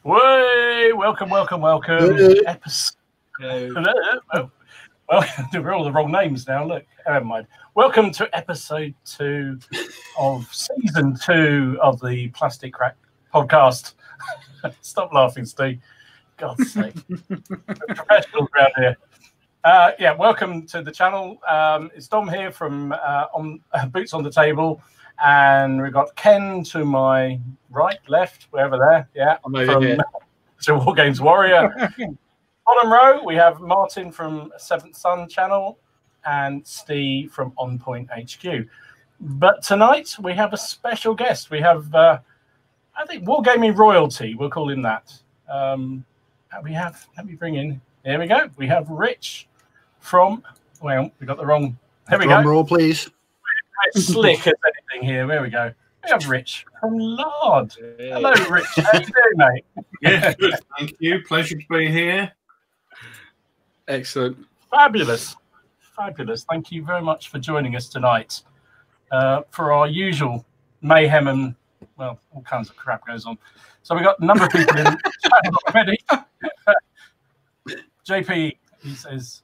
Way, welcome. Episode. Well, we're all the wrong names now. Look, never mind. Welcome to episode 2 of season 2 of the Plastic Crack podcast. Stop laughing, Steve. God's sake. Professionals around here. Yeah, welcome to the channel. It's Dom here from Boots on the Table. And we've got Ken to my right, left, wherever there. Yeah, I'm over here. To Wargaming Warriors. Bottom row, we have Martin from Seventh Son channel and Steve from On Point HQ. But tonight we have a special guest. We have, I think, Wargaming royalty. We'll call him that. Let me bring in. Here we go. We have Rich from. Well, we got the wrong. There we go. Drum roll, please. Slick as anything here. There we go. We have Rich from Lard. Hello, Rich. How you doing, mate? Yeah, good. Thank you. Pleasure to be here. Excellent. Fabulous. Thank you very much for joining us tonight for our usual mayhem and, well, all kinds of crap goes on. So we've got a number of people in the channel already. JP, he says,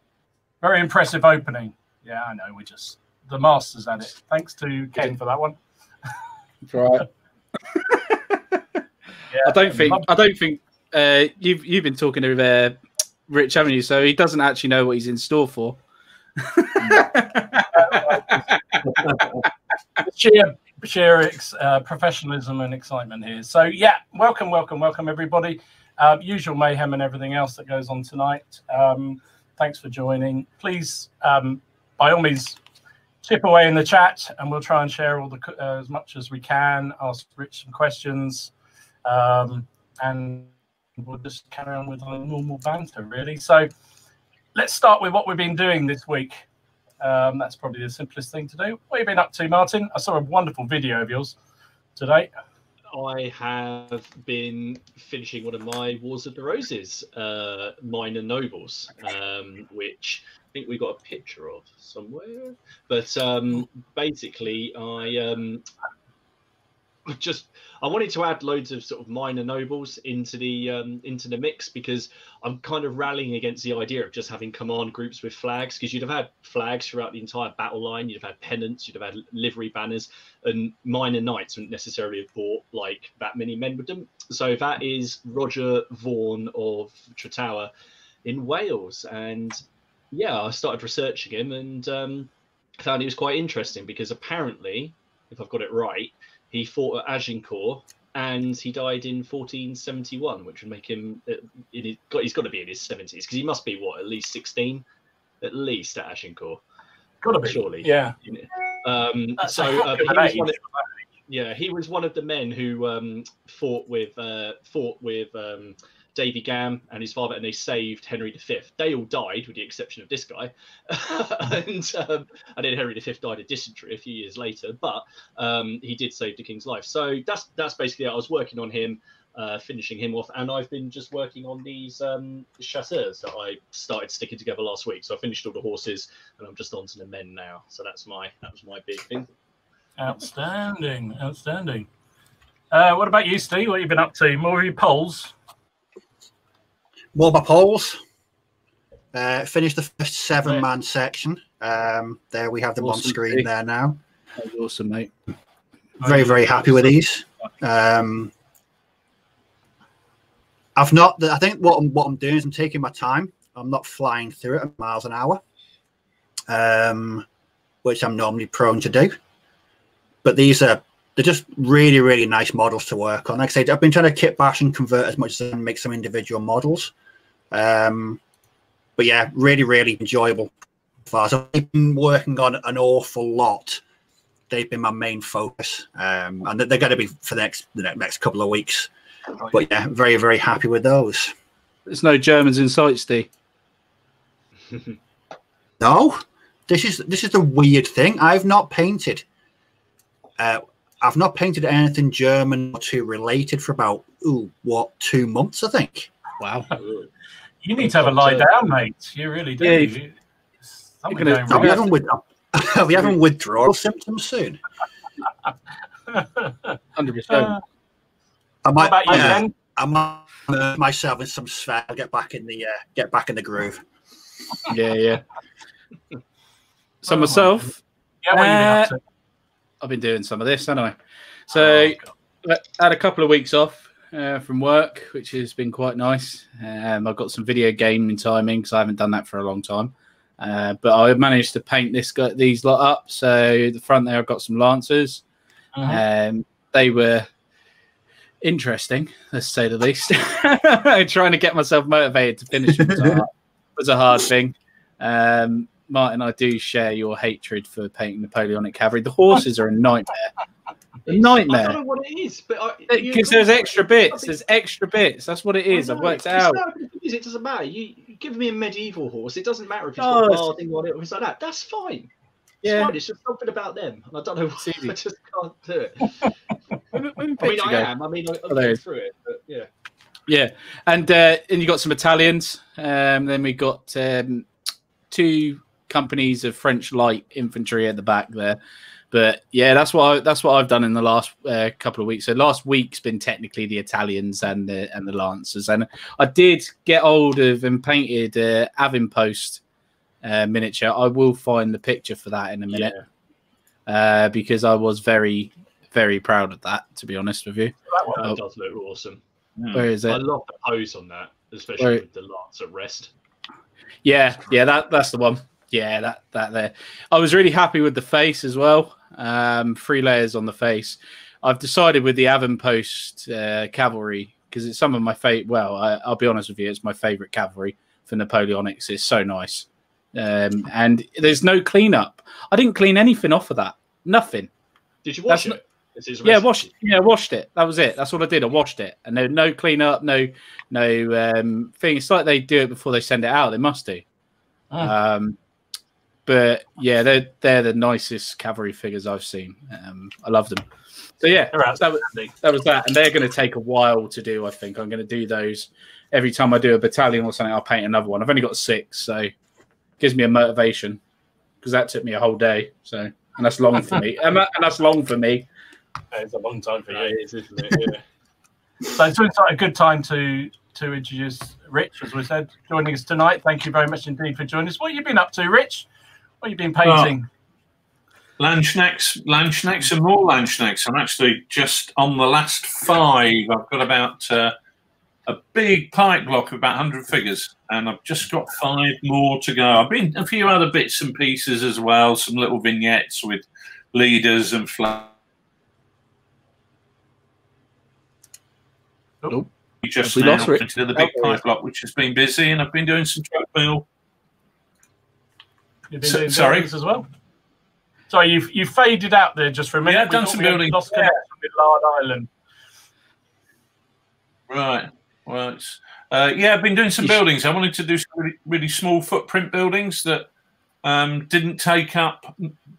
very impressive opening. Yeah, I know. We're just the masters at it. Thanks to Ken for that one. That's right. Yeah, I don't think you've been talking to Rich, haven't you? So he doesn't actually know what he's in store for. sheer professionalism and excitement here. So yeah, welcome everybody. Usual mayhem and everything else that goes on tonight. Thanks for joining. Please, by all means, chip away in the chat, and we'll try and share all the as much as we can. Ask Rich some questions, and we'll just carry on with our normal banter, really. So let's start with what we've been doing this week. That's probably the simplest thing to do. What have you been up to, Martin? I saw a wonderful video of yours today. I have been finishing one of my Wars of the Roses minor nobles, which I think we got a picture of somewhere. But basically, I wanted to add loads of sort of minor nobles into the mix, because I'm kind of rallying against the idea of just having command groups with flags, because you'd have had flags throughout the entire battle line, you'd have had pennants, you'd have had livery banners, and minor knights wouldn't necessarily have brought like that many men with them. So that is Roger Vaughan of Tretower in Wales, and yeah, I started researching him and found he was quite interesting, because apparently, if I've got it right, he fought at Agincourt and he died in 1471, which would make him, he's got to be in his 70s, because he must be, what, at least 16? At least at Agincourt. Got to be. Surely. Yeah. He was one of the men who fought with Davy Gam and his father, and they saved Henry V. They all died, with the exception of this guy, and then Henry V died of dysentery a few years later. But he did save the king's life. So that's basically it. I was working on him, finishing him off, and I've been just working on these chasseurs that I started sticking together last week. So I finished all the horses, and I'm just on to the men now. So that was my big thing. Outstanding. What about you, Steve? What have you been up to? More of your polls? More my polls. Finished the first 7-man section. There we have them on screen there now. That's awesome, mate. Very happy with these. I think what I'm doing is I'm taking my time. I'm not flying through it at miles an hour, which I'm normally prone to do. But they're just really nice models to work on. Like I said, I've been trying to kit bash and convert as much as I can, make some individual models. But yeah, really enjoyable so far. So I've been working on an awful lot. They've been my main focus, and they're going to be for the next couple of weeks. But yeah, very happy with those. There's no Germans in sight, Steve. No, this is the weird thing. I've not painted anything German or too related for about 2 months, I think. Wow. You need to have a lie down, mate. You really do. Yeah, Are we having withdrawal symptoms soon? 100%. I might myself in some sphere. I'll get back in the groove. Yeah. So myself, yeah, what have you been up to? I've been doing some of this, haven't I? So I had a couple of weeks off from work, which has been quite nice. I've got some video gaming timing because I haven't done that for a long time. But I managed to paint these lot up. So the front there, I've got some lancers. They were interesting, let's say the least. Trying to get myself motivated to finish them was a hard thing. Martin, I do share your hatred for painting Napoleonic cavalry. The horses are a nightmare. A nightmare. I don't know what it is, but because there's extra bits. There's extra bits. That's what it is. I've worked it out. It doesn't matter. You give me a medieval horse. It doesn't matter if it's got larding on it or something like that. That's fine. Yeah, it's just something about them, and I don't know. I just can't do it. I mean, I've been through it, but yeah. Yeah, and you got some Italians. Then we got 2 companies of French light infantry at the back there. But yeah, that's what I've done in the last couple of weeks. So last week's been technically the Italians and the Lancers, and I did get hold of and painted Avonpost miniature. I will find the picture for that in a minute because I was very, very proud of that. To be honest with you, that does look awesome. Where is it? I love the pose on that, especially with the lance at rest. Yeah, that's the one. Yeah, that there. I was really happy with the face as well. 3 layers on the face. I've decided with the Avonpost cavalry because it's some of my favorite. Well, I'll be honest with you, it's my favorite cavalry for Napoleonics. It's so nice, and there's no cleanup. I didn't clean anything off of that. Nothing. Did you wash it? Washed it. That was it. That's all I did. I washed it, and there's no cleanup, no thing. It's like they do it before they send it out. They must do. But yeah, they're the nicest cavalry figures I've seen. I love them. So yeah, that was that, and they're going to take a while to do. I think I'm going to do those every time I do a battalion or something. I'll paint another one. I've only got 6, so it gives me a motivation because that took me a whole day. So and that's long for me. And that's long for me. It's a long time for you, isn't it? Yeah. So it's a good time to introduce Rich, as we said, joining us tonight. Thank you very much indeed for joining us. What have you been up to, Rich? What have you been painting? Landsknechts and more Landsknechts. I'm actually just on the last 5. I've got about a big pike block of about 100 figures, and I've just got 5 more to go. I've been a few other bits and pieces as well, some little vignettes with leaders and flags. Nope. Just now into the big pipe block, which has been busy, and I've been doing some truck mill. You've been doing buildings as well. Sorry, you faded out there just for a minute. Yeah, I've done some buildings. Lost connection with Lard Island. Right. Well, it's, yeah, I've been doing some buildings. I wanted to do some really, really small footprint buildings that didn't take up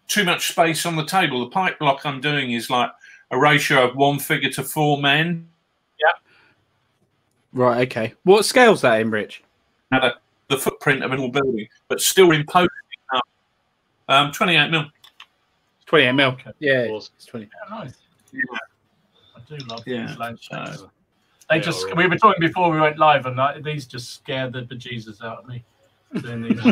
too much space on the table. The pipe block I'm doing is like a ratio of 1 figure to 4 men. Right, okay. What scale's that in, Rich? The footprint of an old building, but still imposing up. 28 mil. 28 mil. Okay. Yeah, Awesome. it's 20. Yeah, nice. Yeah. I do love Yeah. these landscapes. So, We were talking before we went live, and these just scared the bejesus out of me. Doing these.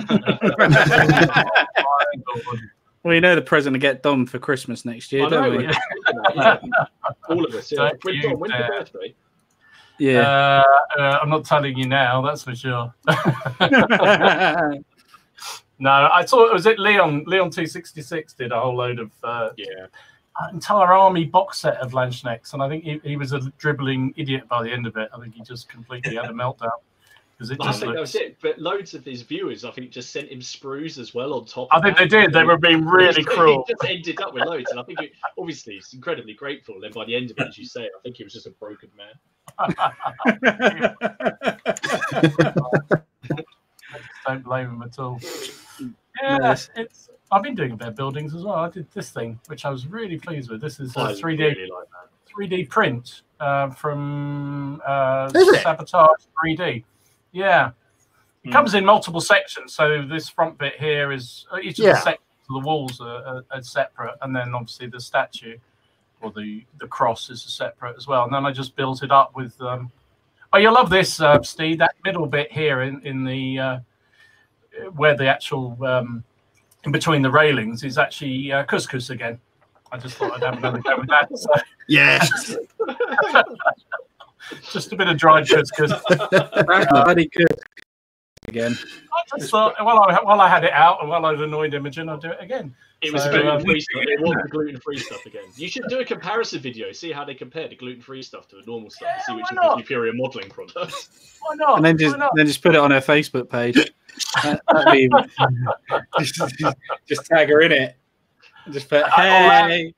Well, you know the present to get Dom for Christmas next year, don't we? Yeah. All of us. Yeah. When's your birthday? Yeah. I'm not telling you now, that's for sure. No, I saw, was it Leon 266 did a whole load of entire army box set of Landsknechts, and I think he was a dribbling idiot by the end of it. I think he just completely had a meltdown. Because it just that was it. But loads of his viewers, I think, just sent him sprues as well on top. I think they did. They were being really cruel. He just ended up with loads, and I think obviously he's incredibly grateful. And then by the end of it, as you say, I think he was just a broken man. Don't blame him at all. Yeah, I've been doing a bit of buildings as well. I did this thing, which I was really pleased with. This is a 3D really like that. 3D print from Sabotage 3D. Yeah, it comes in multiple sections. So this front bit here is each of the sections of the walls are separate, and then obviously the statue or the cross is separate as well. And then I just built it up with. Oh, you'll love this, Steve. That middle bit here in the where the actual in between the railings is actually couscous again. I just thought I'd have another go with that. So. Yes. Just a bit of dried couscous. Very good. Again. I just thought while I had it out and while I'd annoyed Imogen, I'd do it again. It was gluten-free stuff. It was the gluten-free stuff again. You should do a comparison video, see how they compare the gluten-free stuff to the normal stuff, and see which is the superior modelling product. Why not? And then just put it on her Facebook page. That'd be, just tag her in it. Just put, hey.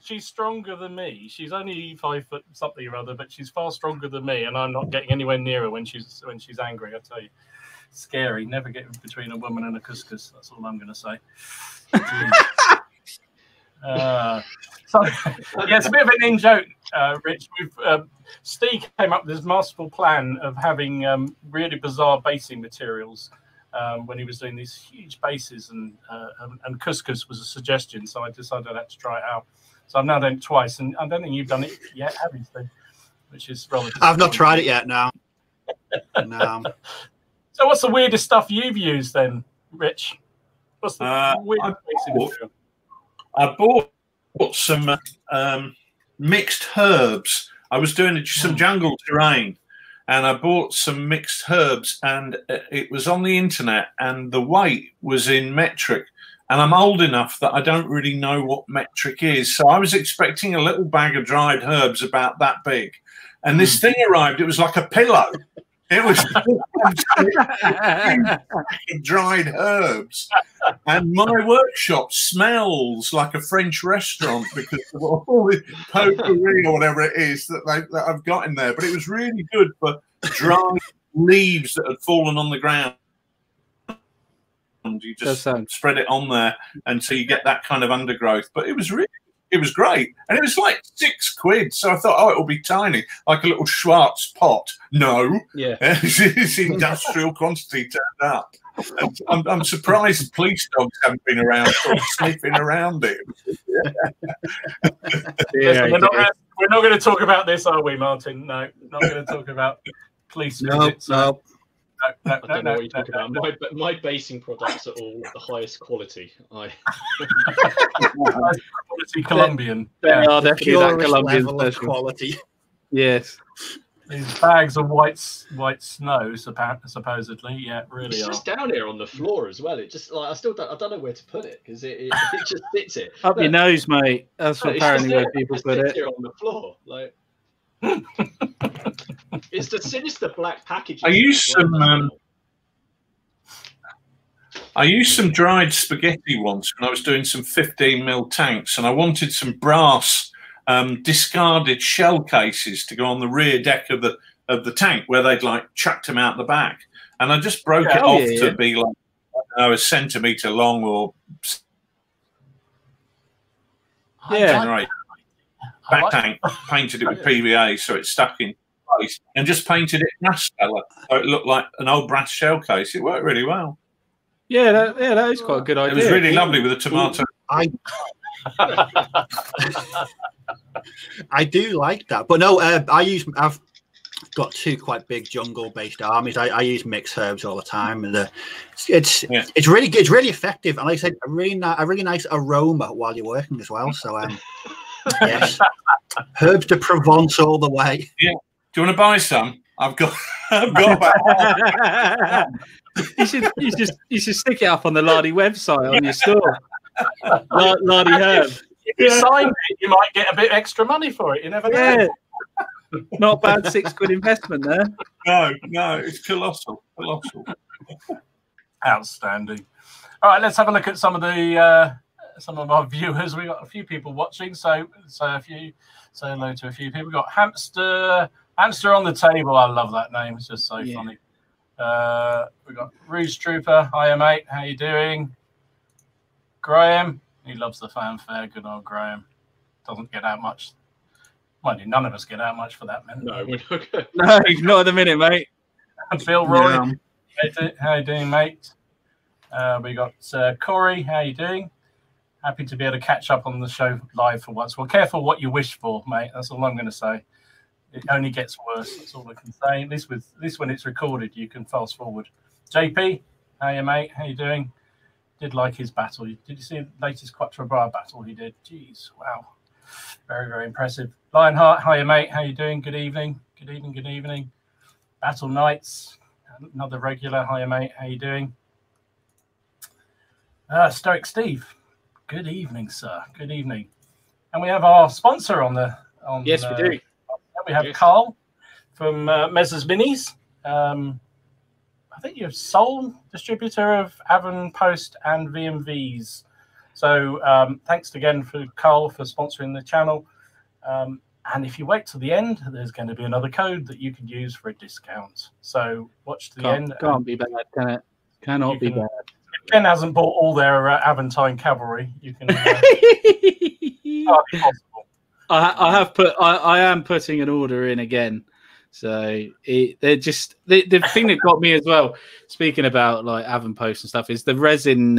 She's stronger than me. She's only 5 foot something or other, but she's far stronger than me, and I'm not getting anywhere near her when she's angry. I tell you, scary. Never get between a woman and a couscous. That's all I'm going to say. So yeah, it's a bit of an in joke, Rich. Steve came up with this masterful plan of having really bizarre basing materials when he was doing these huge bases, and couscous was a suggestion. So I decided I had to try it out. So I've now done it twice, and I don't think you've done it yet, have you, Steve? Which is rather. I've not tried it yet. No. No. So what's the weirdest stuff you've used then, Rich? What's the weirdest basing material? I bought some mixed herbs. I was doing some jungle terrain, and I bought some mixed herbs, and it was on the internet, and the weight was in metric. And I'm old enough that I don't really know what metric is. So I was expecting a little bag of dried herbs about that big. And this thing arrived, it was like a pillow. It was dried herbs. And my workshop smells like a French restaurant because of all the potpourri or whatever it is that I've got in there. But it was really good for dried leaves that had fallen on the ground. You just spread it on there until you get that kind of undergrowth. But it was great. And it was like £6. So I thought, oh, it'll be tiny, like a little Schwartz pot. No. Yeah. It's industrial quantity turned up. And I'm surprised police dogs haven't been around sort of sniffing around it. Listen, we're not going to talk about this, are we, Martin? No, not going to talk about police visits. No. I don't know what you're talking about. My basing products are all the highest quality. Quality Colombian. They are definitely that Colombian quality. Yes. These bags of white snow, supposedly, yeah, really it's just down here on the floor as well. It just I don't know where to put it because it just sits it up your nose, mate. That's apparently where people put it. Here on the floor, like. It's the sinister black packaging. I used some dried spaghetti once when I was doing some 15mm tanks, and I wanted some brass discarded shell cases to go on the rear deck of the tank where they'd like chucked them out the back, and I just broke it off to be like a centimetre long or right. Back tank, painted it with PVA so it stuck in place, and just painted it brass colour so it looked like an old brass shell case. It worked really well. Yeah, that is quite a good idea. It was really lovely with a tomato. I do like that, but no, I've got 2 quite big jungle-based armies. I use mixed herbs all the time, and it's really good. It's really effective, and like I said, a really nice aroma while you're working as well. So yes, herbs de Provence all the way. Yeah. Do you want to buy some? I've got about. You should stick it up on the Lardy website on your store. Lardy herb. If you sign it, you might get a bit extra money for it. You never know. Yeah. Not bad £6 investment there. No, it's colossal. Outstanding. All right, let's have a look at some of our viewers. We've got a few people watching, so if you say hello to a few people. We've got Hamster on the Table. I love that name. It's just so funny. We've got Rouge Trooper. Hiya, mate. How you doing? Graham. He loves the fanfare. Good old Graham. Doesn't get out much. Mind you, none of us get out much for that, man. No, we're not good. No, not at the minute, mate. And Phil Roy. How you doing, mate? We got Corey. How you doing? Happy to be able to catch up on the show live for once. Well, careful what you wish for, mate. That's all I'm going to say. It only gets worse. That's all I can say. This when it's recorded, you can fast forward. JP, how you mate? How you doing? Did like his battle. Did you see the latest Quattro Bra battle he did? Jeez, wow, very very impressive. Lionheart, how you mate? How you doing? Good evening. Good evening. Good evening. Battle Knights, another regular. Hi mate. How you doing? Stoic Steve. Good evening, sir. Good evening. And we have our sponsor on the. Yes, we do. We have Carl from Mezzers Minis. I think you're sole distributor of Avon Post and VMVs. So thanks again for Carl for sponsoring the channel. And if you wait till the end, there's going to be another code that you can use for a discount. So watch to the end. Can't be bad, can it? Cannot be bad. If Ken hasn't bought all their Aventine cavalry, you can. Possible. I am putting an order in again. So they're just the thing that got me as well. Speaking about like Avon Post and stuff, is the resin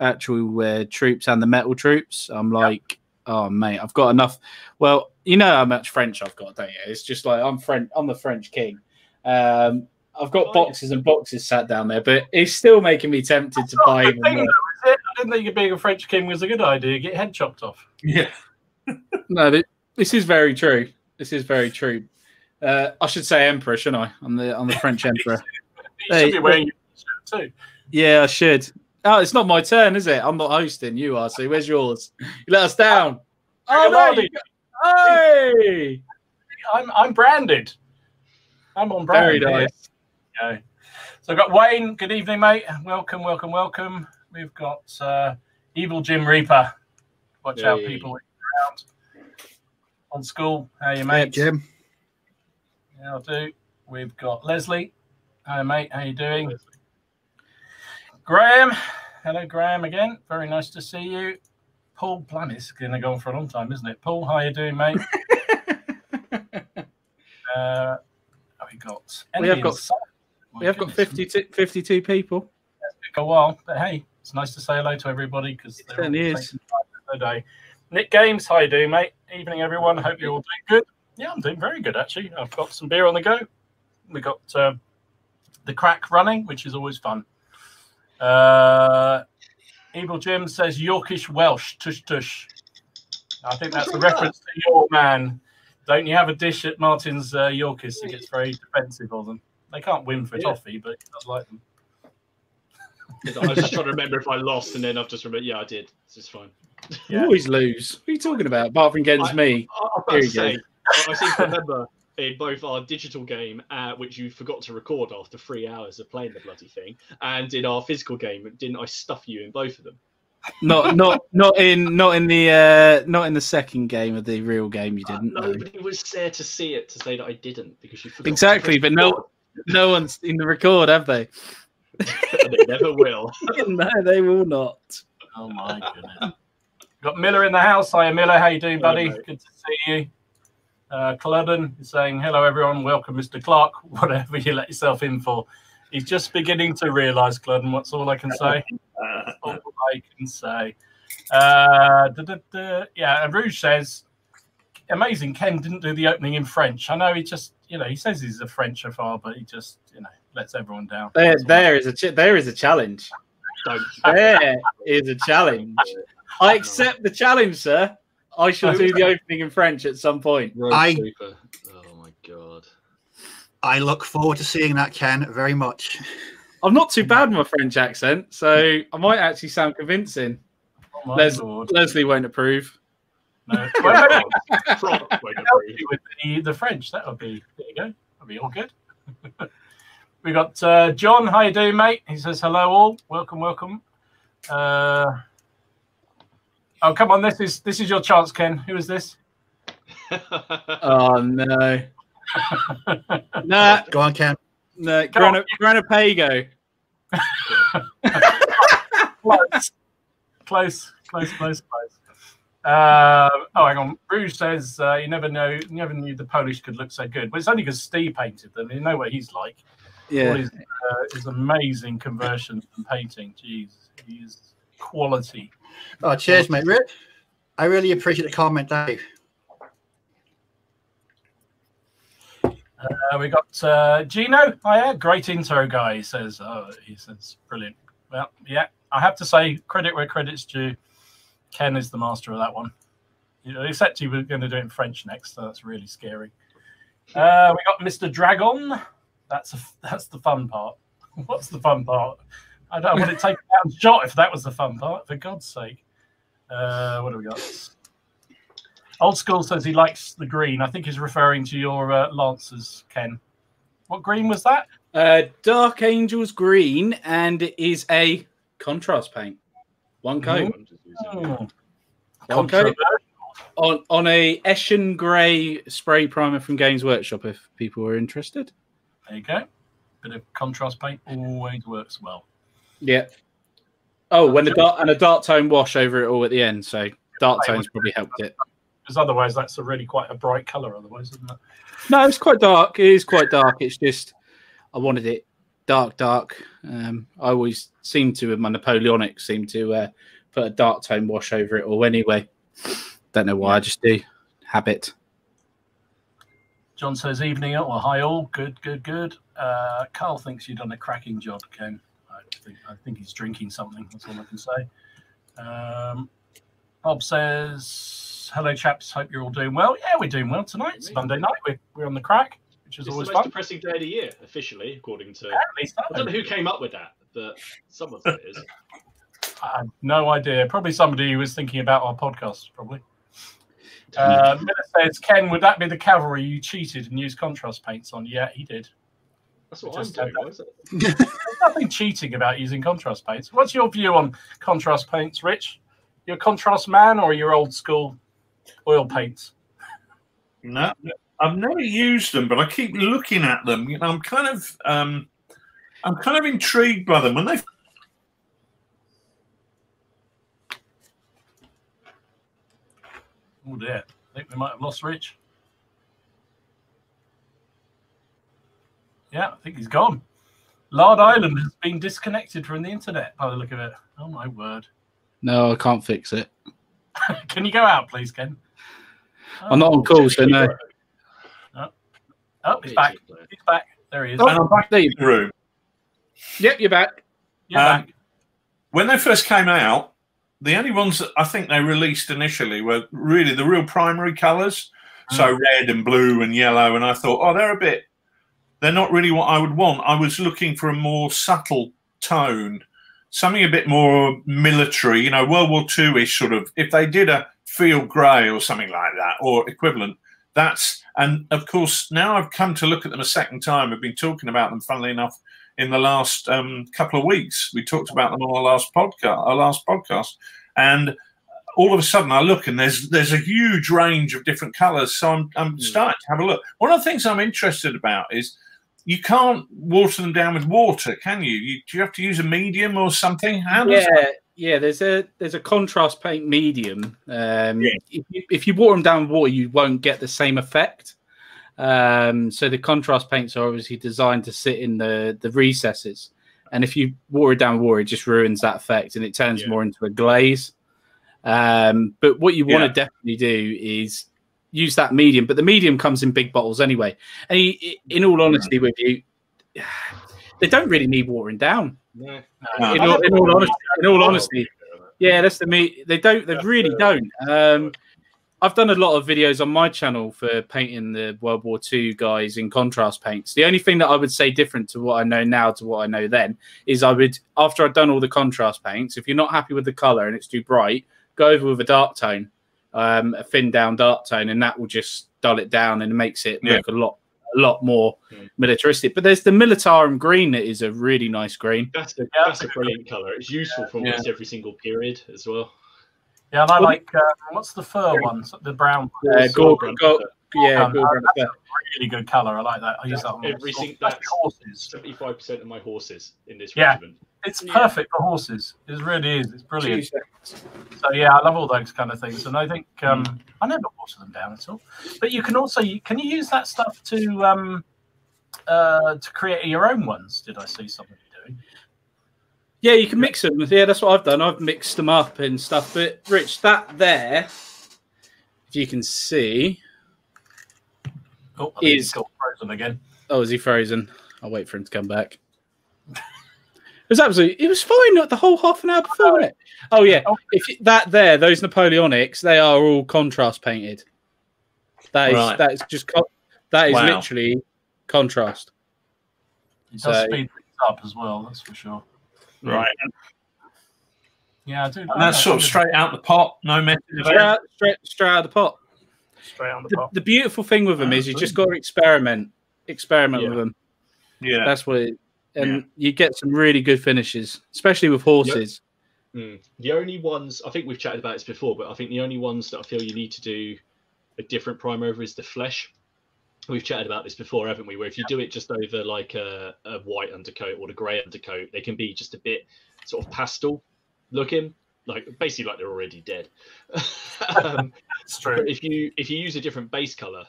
actual troops and the metal troops. I'm like, oh mate, I've got enough. Well, you know how much French I've got, don't you? It's just like I'm the French king. I've got boxes and boxes sat down there, but it's still making me tempted to buy even more. I didn't think being a French king was a good idea. Get your head chopped off. Yeah. No, this is very true. This is very true. I should say emperor, shouldn't I? I'm the French emperor. You should be wearing your shirt too. Yeah, I should. Oh, it's not my turn, is it? I'm not hosting. You are. So where's yours? You let us down. Oh no! Hey, I'm branded. I'm on brand. Very nice. Okay. So I've got Wayne. Good evening, mate. Welcome, welcome, welcome. We've got Evil Jim Reaper. Watch out, people around. On school. How you, mate? Hey, Jim. Yeah, I'll do. We've got Leslie. Hi, mate. How you doing? Leslie. Graham. Hello, Graham, again. Very nice to see you. Paul Planis. Going to go on for a long time, isn't it? Paul, how you doing, mate? We have got 52 people. That's a while, but hey, it's nice to say hello to everybody because it certainly is. Day. Nick Games, how you doing, mate? Evening, everyone. Hope you're all doing good. Yeah, I'm doing very good, actually. I've got some beer on the go. We got the crack running, which is always fun. Evil Jim says Yorkish Welsh, tush tush. I think that's a reference to your man. Don't you have a dish at Martin's Yorkish? He gets very defensive of them. They can't win for toffee, but he does like them. I was just trying to remember if I lost, and then I've just remembered. Yeah, I did. This is fine. You always lose. What are you talking about? Apart from against me. I seem to remember in both our digital game, which you forgot to record after 3 hours of playing the bloody thing, and in our physical game, didn't I stuff you in both of them? Not in the second game of the real game. You didn't. Nobody was there to see it to say that I didn't because you forgot. Exactly, but no one's in the record, have they? They never will. No, they will not. Oh my goodness. Got Miller in the house. Hiya, Miller. How you doing, buddy? Hello, good to see you. Culloden is saying, hello, everyone. Welcome, Mr. Clarke. Whatever you let yourself in for. He's just beginning to realise, Culloden. What's all I can say? All I can say. Yeah, and Rouge says, amazing, Ken didn't do the opening in French. I know he just, he says he's a Frenchophile, but he just, lets everyone down. There is a challenge. There is a challenge. I accept the challenge, sir. I shall do the opening in French at some point. Oh my god! I look forward to seeing that, Ken, very much. I'm not too bad with my French accent, so I might actually sound convincing. Oh Leslie won't approve. No. With the French, that would be, there you go. That'd be all good. We got John. How you doing, mate? He says hello all. Welcome, welcome. Oh, come on! This is your chance, Ken. Who is this? Oh no! Nah, go on, Ken. No, Granapago. Close. Oh, hang on. Bruce says you never knew the Polish could look so good. But it's only because Steve painted them. You know what he's like. Yeah. His amazing conversion and painting. Jeez, he is quality. Oh, cheers, mate. I really appreciate the comment, Dave. We got Gino. Oh, yeah, great intro, guy. He says, brilliant. Well, yeah, I have to say, credit where credit's due. Ken is the master of that one. Except he was going to do it in French next, so that's really scary. We got Mr. Dragon. That's the fun part. What's the fun part? I don't want it taken out and shot if that was the fun part, for God's sake. What do we got? Old School says he likes the green. I think he's referring to your Lancers, Ken. What green was that? Dark Angels green, and it is a contrast paint. One coat. One coat. On a Eshen Grey spray primer from Games Workshop, if people are interested. There you go. Bit of contrast paint always works well. Yeah. Oh, when a dark tone wash over it all at the end. So dark tones probably helped it. Because otherwise, that's really quite a bright colour. Otherwise, isn't it? No, it's quite dark. It is quite dark. It's just I wanted it dark. I always seem to, with my Napoleonic, put a dark tone wash over it all anyway. Don't know why. I just do. Habit. John says evening or hi all. Good. Carl thinks you've done a cracking job, Ken. I think he's drinking something. That's all I can say. Bob says, hello, chaps. Hope you're all doing well. Yeah, we're doing well tonight. It's Monday night. We're on the crack, which is always the most fun. depressing day of the year, officially, according to... I don't know who came up with that, but someone said it is. I have no idea. Probably somebody who was thinking about our podcast, probably. Miller says, Ken, would that be the cavalry you cheated and used contrast paints on? Yeah, he did. That's what I'm doing, is it? There's nothing cheating about using contrast paints. What's your view on contrast paints, Rich? You're a contrast man or you're old school oil paints? No, I've never used them, but I keep looking at them. You know, I'm kind of intrigued by them when they. Oh dear, I think we might have lost Rich. Yeah, I think he's gone. Lard Island has been disconnected from the internet by the look of it. Oh my word. No, I can't fix it. Can you go out, please, Ken? I'm not on call, so no. Oh, he's back. He's back. There he is. And I'm back in the room. Yep, you're back. You're back. When they first came out, the only ones that I think they released initially were really the real primary colours. So red and blue and yellow. And I thought, oh, they're not really what I would want. I was looking for a more subtle tone, something a bit more military, you know, World War II-ish sort of. If they did a field grey or something like that or equivalent, and of course, now I've come to look at them a second time. I've been talking about them, funnily enough, in the last couple of weeks. We talked about them on our last podcast. And all of a sudden I look and there's a huge range of different colours. So I'm starting to have a look. One of the things I'm interested about is you can't water them down with water, can you? Do you have to use a medium or something? Yeah. There's a contrast paint medium. If you water them down with water, you won't get the same effect. So the contrast paints are obviously designed to sit in the recesses, and if you water it down with water, it just ruins that effect and it turns more into a glaze. But what you want to definitely do is use that medium, but the medium comes in big bottles anyway. And in all honesty with you, they don't really need watering down. No. In all honesty, yeah, that's the me. They really don't. I've done a lot of videos on my channel for painting the World War II guys in contrast paints. The only thing that I would say different to what I know now to what I know then is after I've done all the contrast paints, if you're not happy with the colour and it's too bright, go over with a dark tone, a thin down dark tone, and that will just dull it down and makes it look a lot more militaristic. But there's the Militarum green that is a really nice green. That's a brilliant colour. It's useful for almost every single period as well. Yeah, and I like what's the fur one? The brown. Gorgon. Yeah, that's a really good colour. I like that. I use that on horses. 75% of my horses in this regiment. It's perfect for horses. It really is. It's brilliant. So yeah, I love all those kind of things, and I think I never water them down at all. But you can also you use that stuff to create your own ones. Did I see somebody doing? Yeah, you can mix them. Yeah, that's what I've done. I've mixed them up and stuff. But Rich, that there, if you can see, Oh, I think he's got frozen again. Oh, is he frozen? I'll wait for him to come back. It was absolutely. It was fine the whole half an hour before, wasn't it? Oh yeah. Those Napoleonics, they are all contrast painted. That is just literally contrast. It does speed things up as well, that's for sure. Right. Yeah, I do. And that's sort of straight out the pot, no messing about. Straight out of the pot. Straight out the pot. The beautiful thing with them is you just got to experiment with them. Yeah, that's what it. And you get some really good finishes, especially with horses. Yep. The only ones, I think we've chatted about this before, but I think the only ones that I feel you need to do a different primer over is the flesh. We've chatted about this before, haven't we? Where if you do it just over like a white undercoat or the grey undercoat, they can be just a bit sort of pastel looking, like basically like they're already dead. It's true. If you use a different base color,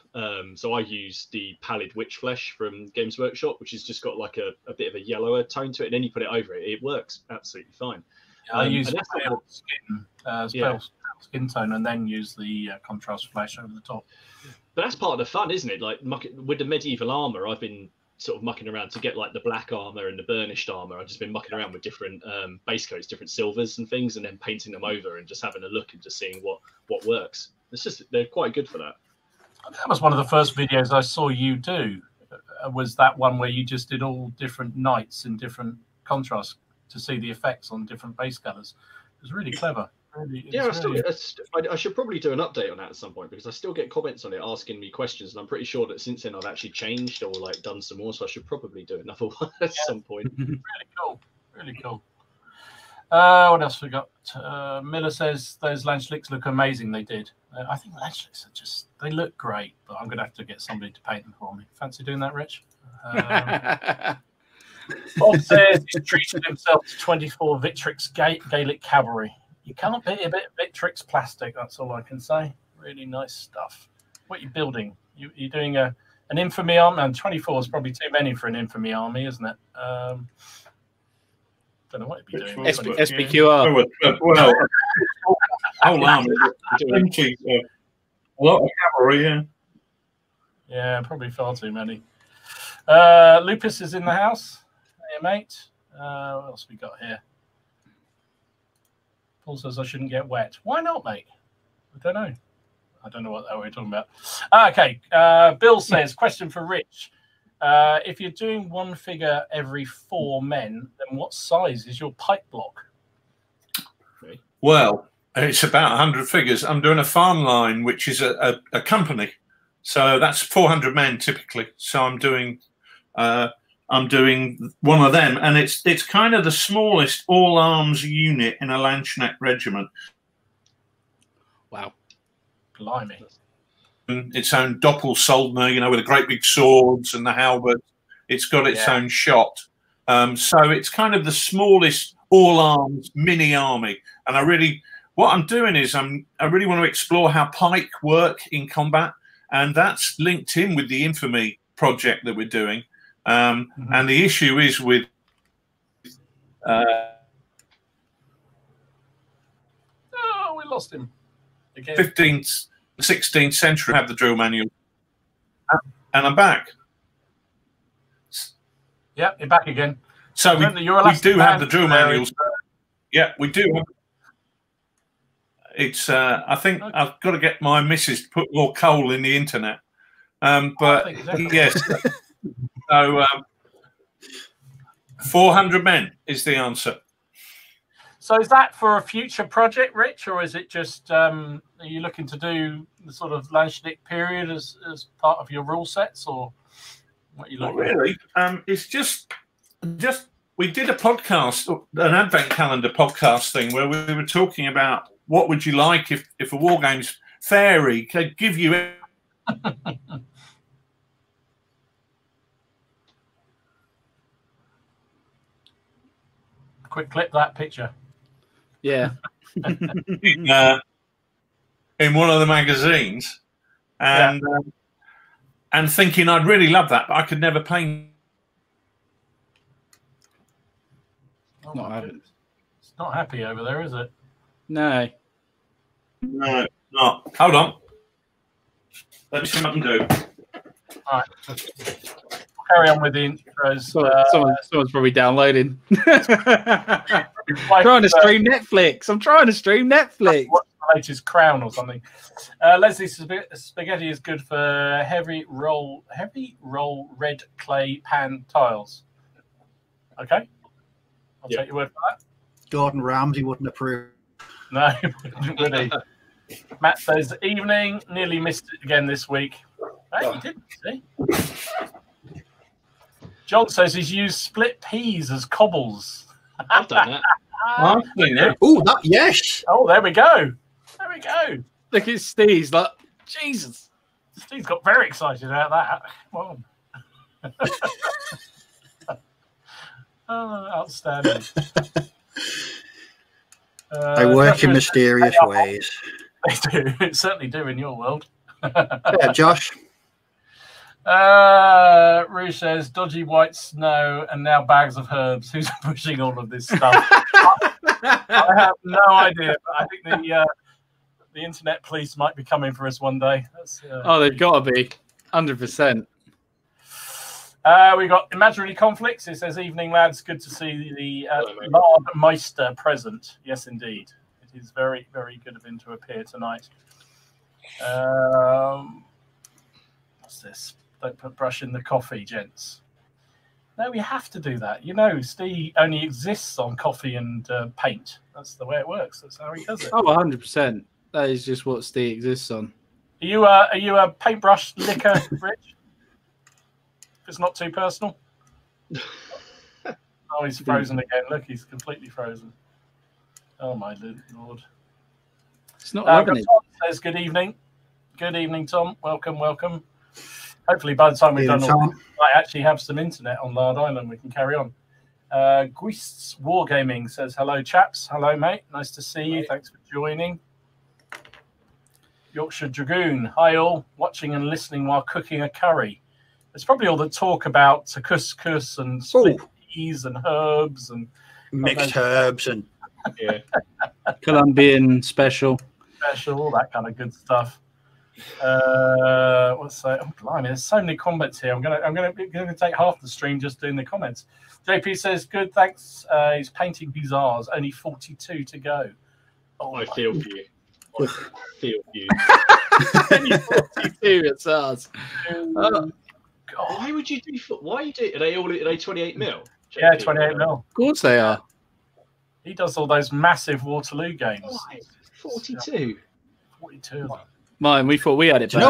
so I use the Pallid Witch Flesh from Games Workshop, which has just got like a bit of a yellower tone to it, and then you put it over it, it works absolutely fine. I use pale skin tone and then use the contrast flesh over the top. But that's part of the fun, isn't it? Like with the medieval armor, I've been sort of mucking around to get like the black armor and the burnished armor. I've just been mucking around with different base coats, different silvers and things, and then painting them over and just having a look and just seeing what works. It's just they're quite good for that. That was one of the first videos I saw you do. Was that one where you just did all different knights in different contrasts to see the effects on different base colors? It was really clever. I should probably do an update on that at some point, because I still get comments on it asking me questions, and I'm pretty sure that since then I've actually changed or like done some more, so I should probably do another one at some point. Really cool. What else we got? Miller says those Lanchlicks look amazing. They did. I think Lanchlicks are they look great, but I'm gonna have to get somebody to paint them for me. Fancy doing that, Rich? Bob says he's treated himself to 24 Victrix Gaelic cavalry. You can't beat a bit of Victrix plastic, that's all I can say. Really nice stuff. What are you building? You're doing an Infamy army, and 24 is probably too many for an Infamy army, isn't it? Don't know what you'd be doing. SPQR. Well, whole army. A lot of cavalry, yeah. Yeah, probably far too many. Lupus is in the house. Hey, mate. What else we got here? Paul says I shouldn't get wet. Why not, mate? I don't know. I don't know what we're talking about. Okay. Bill says, question for Rich. If you're doing one figure every 4 men, then what size is your pike block? Okay. Well, it's about 100 figures. I'm doing a farm line, which is a company. So that's 400 men typically. So I'm doing one of them, and it's kind of the smallest all arms unit in a Lanchknecht regiment. Wow, blimey! Its own Doppelsoldner, you know, with the great big swords and the halberd. It's got its own shot. So it's kind of the smallest all arms mini army. And what I'm doing is I really want to explore how pike work in combat, and that's linked in with the Infamy project that we're doing. And the issue is with we lost him again. 15th, 16th century have the drill manual, and I'm back. Yeah, you're back again. So we do have the drill manuals. Yeah, we do. It's I think I've got to get my missus to put more coal in the internet. But yes. So 400 men is the answer. So is that for a future project, Rich, or is it just are you looking to do the sort of Lanchknecht period as part of your rule sets, or what you looking? Not really. It's just we did a podcast, an advent calendar podcast thing, where we were talking about what would you like if a Wargames fairy could give you. Quick clip that picture. Yeah. In one of the magazines, and thinking I'd really love that, but I could never paint. It's not happy over there, is it? No. No, not. Hold on. Let me see what I can do. All right. Carry on with the intros. Someone's probably downloading. Trying to stream Netflix. I'm trying to stream Netflix. What's the latest Crown or something? Leslie, spaghetti is good for heavy roll red clay pan tiles. Okay, I'll take your word for that. Gordon Ramsay wouldn't approve. No, would he? Matt says evening. Nearly missed it again this week. Hey, you didn't see. John says he's used split peas as cobbles. I've done that. Oh, that yes. Oh, there we go. There we go. Look at Steve's like, Jesus. Steve's got very excited about that. Come on. Oh, outstanding. They work in mysterious ways. They do. It certainly do in your world. Yeah, Josh. Rouge says dodgy white snow and now bags of herbs. Who's pushing all of this stuff? I have no idea, but I think the internet police might be coming for us one day. Oh, they've got to be 100%. We got imaginary conflicts. It says evening, lads. Good to see the Lard Meister present. Yes, indeed. It is very, very good of him to appear tonight. What's this? Don't put brush in the coffee, gents. No, we have to do that. You know, Steve only exists on coffee and paint. That's the way it works. That's how he does it. Oh, 100%. That is just what Steve exists on. Are you a paintbrush licker, Rich? If it's not too personal. Oh, he's frozen again. Look, he's completely frozen. Oh my lord! It's not loving it. Tom says good evening. Good evening, Tom. Welcome, welcome. Hopefully, by the time we've done all, I actually have some internet on Lard Island. We can carry on. Guists Wargaming says hello, chaps. Hello, mate. Nice to see you. Thanks for joining. Yorkshire Dragoon. Hi, all. Watching and listening while cooking a curry. There's probably all the talk about couscous and split peas and herbs and mixed herbs and Colombian special, all that kind of good stuff. What's that? Oh, blimey, there's so many comments here. I'm gonna take half the stream just doing the comments. JP says good, thanks. He's painting bizarres. Only 42 to go. Oh, I feel for you. I feel for you. Only 42. It's ours. God. Why would you do? Why are you do? Are they 28 mil? JP? Yeah, 28 mil. Of course they are. He does all those massive Waterloo games. Why? 42. 42 of them. Mine, we thought we had it. Do you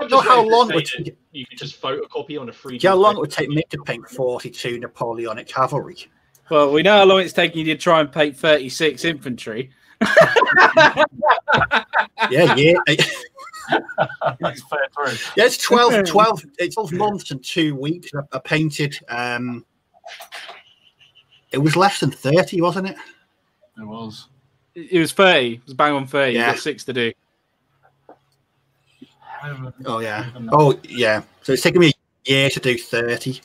know how long it would take? You could just photocopy on a 3D. Do you know how long it would take me to paint 42 Napoleonic cavalry? Well, we know how long it's taking you to try and paint 36 infantry. Yeah. That's fair through. Yeah, it's 12 months and 2 weeks. I painted. It was less than 30, wasn't it? It was. It was 30. It was bang on 30. Yeah. You got 6 to do. Oh yeah. Oh yeah. So it's taken me a year to do 30.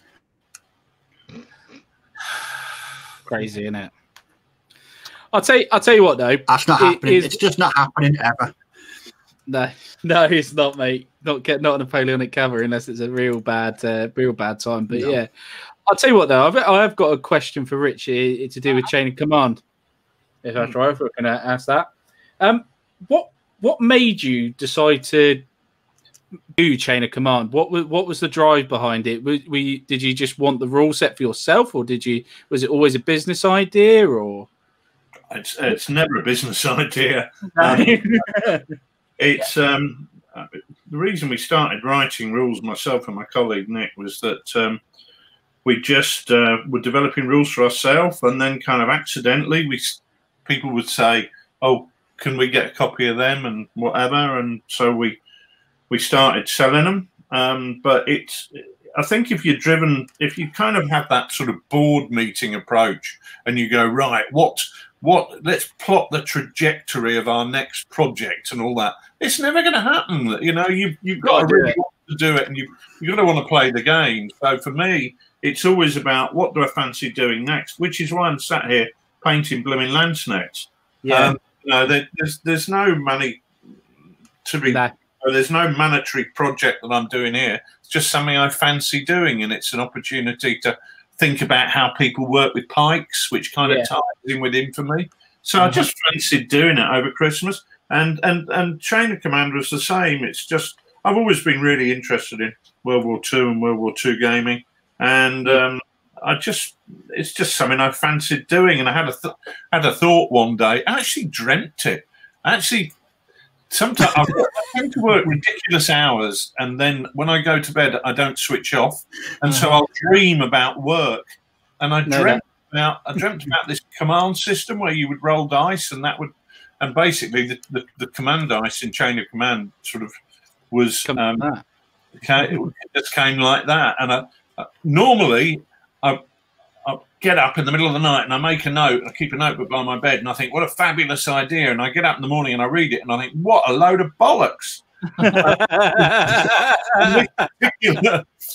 Crazy, isn't it? I'll tell you what though. That's not happening. It's just not happening ever. No, it's not, mate. Not Napoleonic cavalry unless it's a real bad time. But yeah, I'll tell you what though. I've got a question for Rich here to do with chain of command. If that's right, if we're going to ask that. What made you decide to do chain of command? What was the drive behind it? Did you just want the rule set for yourself, or was it always a business idea? Or it's never a business idea. It's the reason we started writing rules, myself and my colleague Nick, was that we just were developing rules for ourselves, and then kind of accidentally people would say, "Oh, can we get a copy of them?" and whatever, and so we started selling them. But I think if you kind of have that sort of board meeting approach, and you go, right, let's plot the trajectory of our next project and all that. It's never going to happen. You know, you've got to really want to do it, and you've got to want to play the game. So for me, it's always about what do I fancy doing next, which is why I'm sat here painting blooming landsnets. Yeah. There's no money to be There's no monetary project that I'm doing here. It's just something I fancy doing, and it's an opportunity to think about how people work with pikes, which kind of ties in with Infamy. So I just fancied doing it over Christmas, and Chain of Command was the same. It's just I've always been really interested in World War II and World War II gaming, and it's just something I fancied doing. And I had a thought one day. I actually dreamt it. Sometimes I tend to work ridiculous hours, and then when I go to bed, I don't switch off, and so I'll dream about work. And I dreamt about this command system where you would roll dice, and basically the command dice in Chain of Command sort of was it just came like that. And normally I get up in the middle of the night and I make a note. I keep a notebook by my bed, and I think, what a fabulous idea. And I get up in the morning and I read it, and I think, what a load of bollocks.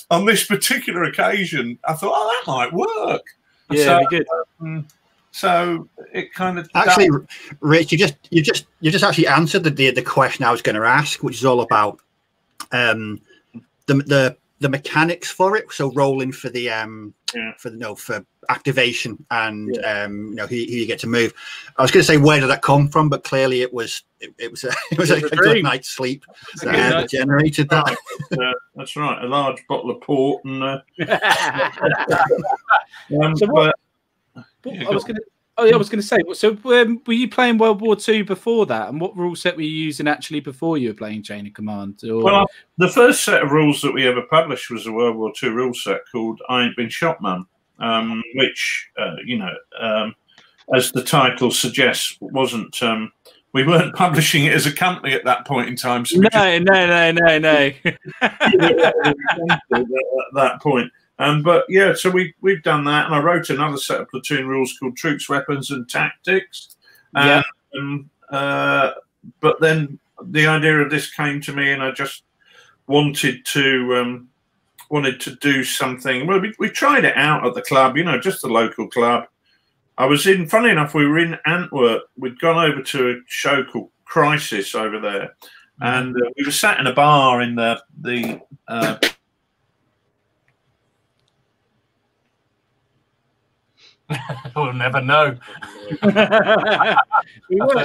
On this particular occasion, I thought, oh, that might work. Yeah, so, good. So it kind of actually, Rich, you just actually answered the question I was going to ask, which is all about the mechanics for it. So rolling for the for activation and who you get to move. I was going to say, where did that come from? But clearly it was a good night's sleep that generated that. That's right, a large bottle of port and. I was going to say. So, were you playing World War II before that, and what rule set were you using actually before you were playing Chain of Command? Well, the first set of rules that we ever published was a World War II rule set called "I Ain't Been Shot, Mum," which as the title suggests, wasn't. We weren't publishing it as a company at that point in time. So no. At that point. But yeah, so we've done that, and I wrote another set of platoon rules called Troops, Weapons, and Tactics. But then the idea of this came to me, and I just wanted to do something. Well, we tried it out at the club, just the local club. Funny enough, we were in Antwerp. We'd gone over to a show called Crisis over there, and we were sat in a bar in the we'll never know.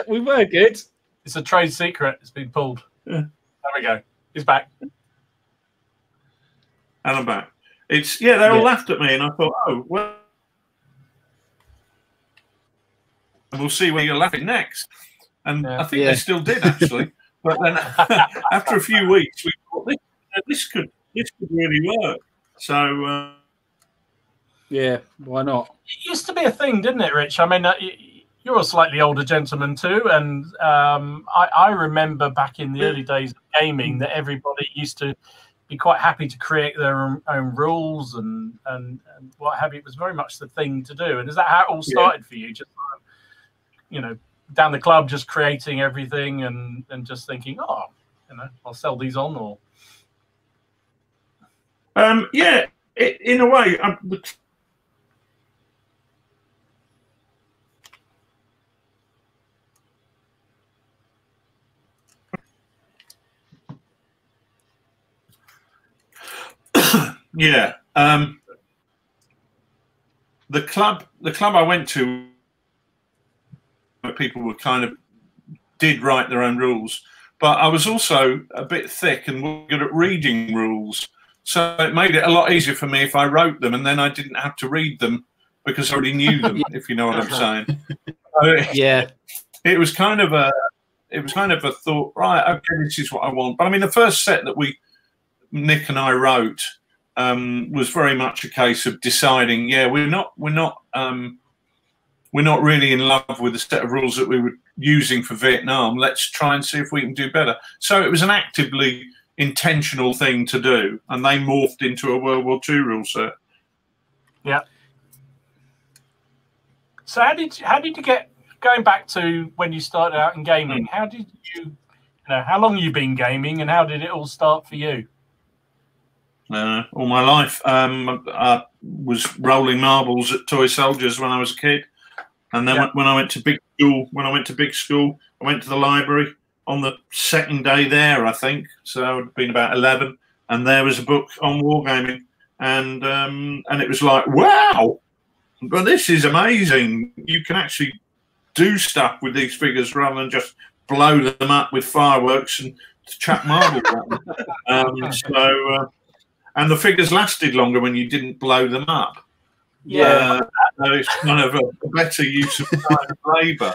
we were good. It's a trade secret. It's been pulled. Yeah. There we go. He's back. And I'm back. They all laughed at me, and I thought, oh, well, we'll see where you're laughing next. And I think they still did, actually. But then after a few weeks, we thought this could really work. So. Yeah, why not? It used to be a thing, didn't it, Rich? I mean, you're a slightly older gentleman too, and I remember back in the early days of gaming that everybody used to be quite happy to create their own rules and what have you. It was very much the thing to do. And is that how it all started for you? Just down the club, just creating everything and just thinking, oh, I'll sell these on, or in a way. The club I went to, where people were did write their own rules, but I was also a bit thick and good at reading rules, so it made it a lot easier for me if I wrote them and then I didn't have to read them because I already knew them. If you know what I'm saying. It was kind of a thought, right? Okay, this is what I want. But I mean, the first set that Nick and I wrote was very much a case of deciding, we're not really in love with the set of rules that we were using for Vietnam. Let's try and see if we can do better. So it was an actively intentional thing to do, and they morphed into a World War II rule set. Yeah. So how did you get, going back to when you started out in gaming? How did you how long have you been gaming, and how did it all start for you? All my life. I was rolling marbles at Toy Soldiers when I was a kid, and then when I went to big school, I went to the library, on the second day there, I think. So I would have been about 11, and there was a book on wargaming, and it was like, wow, but this is amazing. You can actually do stuff with these figures rather than just blow them up with fireworks and chuck marbles at them. And the figures lasted longer when you didn't blow them up. Yeah, so it's kind of a better use of time and labour.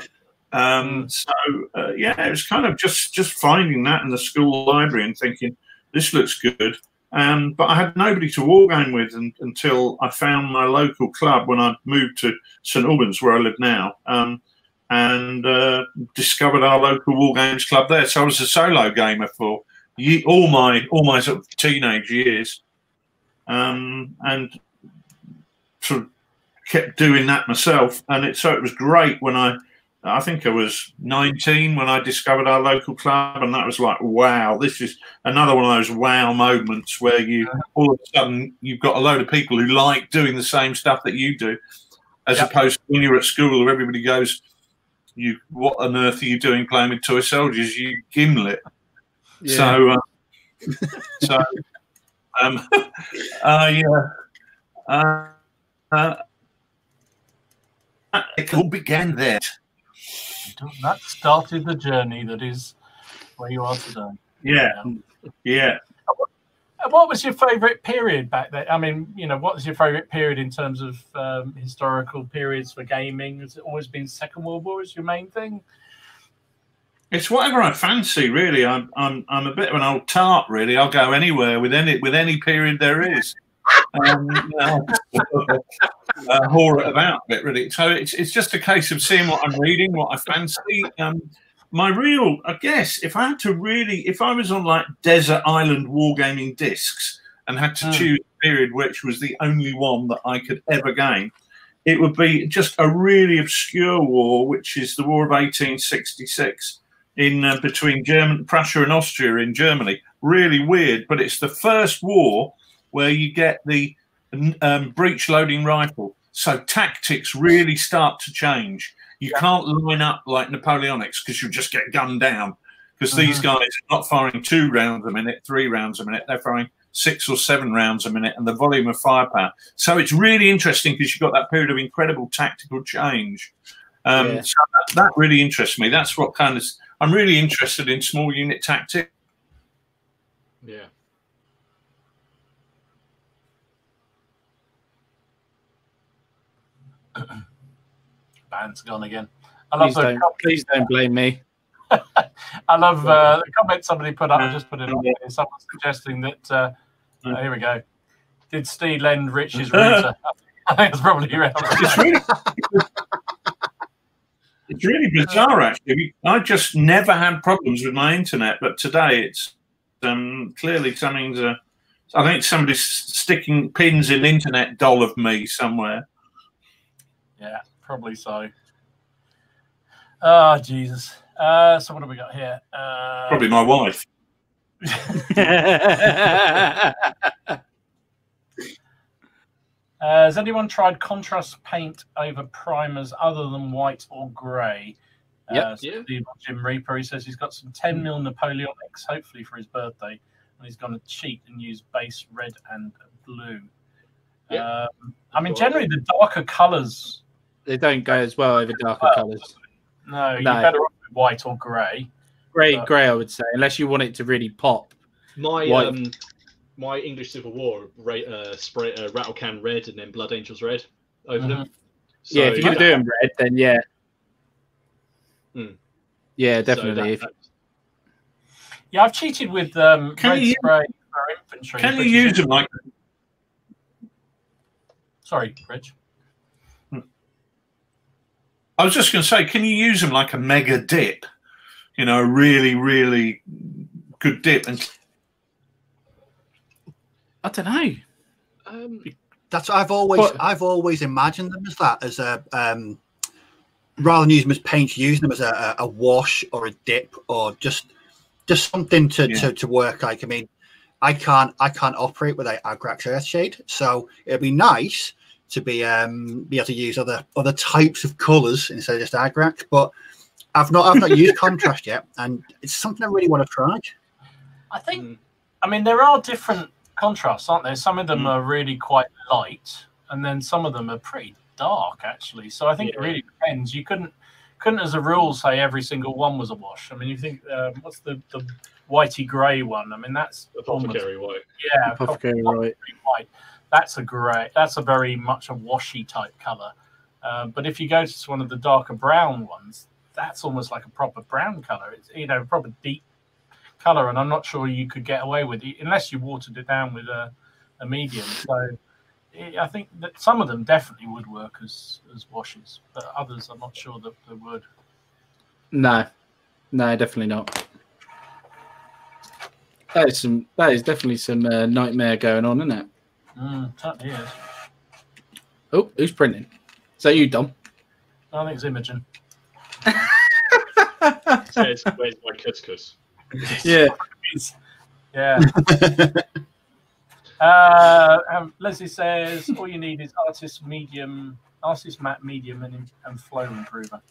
Yeah, it was kind of just finding that in the school library and thinking, this looks good. But I had nobody to wargame with until I found my local club when I moved to St Albans, where I live now, and discovered our local wargames club there. So I was a solo gamer for all my sort of teenage years, and sort of kept doing that myself. And so it was great when I think I was 19 when I discovered our local club, and that was like, wow, this is another one of those wow moments where you all of a sudden you've got a load of people who like doing the same stuff that you do, as opposed to when you're at school where everybody goes, what on earth are you doing playing with toy soldiers, you gimlet? Yeah. It all began there. That started the journey that is where you are today. Yeah. What was your favourite period back then? I mean, what was your favourite period in terms of historical periods for gaming? Has it always been Second World War as your main thing? It's whatever I fancy, really. I'm a bit of an old tart, really. I'll go anywhere with any period there is. Whore it about a bit, really. So it's just a case of seeing what I'm reading, what I fancy. I guess, if I was on like Desert Island Wargaming discs and had to choose a period which was the only one that I could ever game, it would be just a really obscure war, which is the War of 1866 between Prussia and Austria in Germany. Really weird, but it's the first war where you get the breech loading rifle. So tactics really start to change. You can't line up like Napoleonics because you just get gunned down. Because these guys are not firing 2 rounds a minute, 3 rounds a minute. They're firing 6 or 7 rounds a minute, and the volume of firepower. So it's really interesting because you've got that period of incredible tactical change. So that really interests me. That's what kind of I'm really interested in small unit tactics. Yeah. Band's gone again. I love please don't blame me. I love the comment somebody put up. I just put it on here. Someone suggesting that. Here we go. Did Steve lend Rich his router? I think it's probably right. It's really bizarre, actually. I just never had problems with my internet, but today it's clearly something's. I think somebody's sticking pins in internet doll of me somewhere. Yeah, probably so. Oh, Jesus. So what have we got here? Probably my wife. Has anyone tried contrast paint over primers other than white or grey? Jim Reaper, he says he's got some 10mm Napoleonics, hopefully for his birthday, and he's going to cheat and use base red and blue. I mean, generally the darker colours, they don't go as well over darker colours. No, you're better off with white or grey. Grey, I would say, unless you want it to really pop. My English Civil War spray rattle can red and then Blood Angels red over them. So, if you're going to do them red, then yeah. Yeah, definitely. Yeah, I've cheated with red spray for infantry. Can you use them like... Sorry, Rich. I was just going to say, can you use them like a mega dip? A really, really good dip. And I don't know. That's I've always imagined them as that, as a rather than using them as paint, using them as a wash or a dip or just something to work. Like, I mean, I can't operate with Agrax Earthshade, so it'd be nice to be able to use other types of colours instead of just Agrax. But I've not used contrast yet, and it's something I really want to try. I think, I mean, there are different contrasts, aren't there? Some of them are really quite light, and then some of them are pretty dark, actually. So I think it really depends. You couldn't, as a rule, say every single one was a wash. I mean, you think, what's the whitey grey one? I mean, that's Apothecary white. Yeah, Apothecary white. That's a very much a washy type colour. But if you go to one of the darker brown ones, that's almost like a proper brown colour. It's, you know, proper deep colour, and I'm not sure you could get away with it unless you watered it down with a medium. So I think that some of them definitely would work as washes, but others I'm not sure that they would. No, definitely not. That is definitely some nightmare going on, isn't it? Certainly is. Oh, who's printing? Is that you, Dom? I think it's Imogen. Says, where's my couscous? Yeah. Yeah. Leslie says all you need is artist matte medium and flow improver.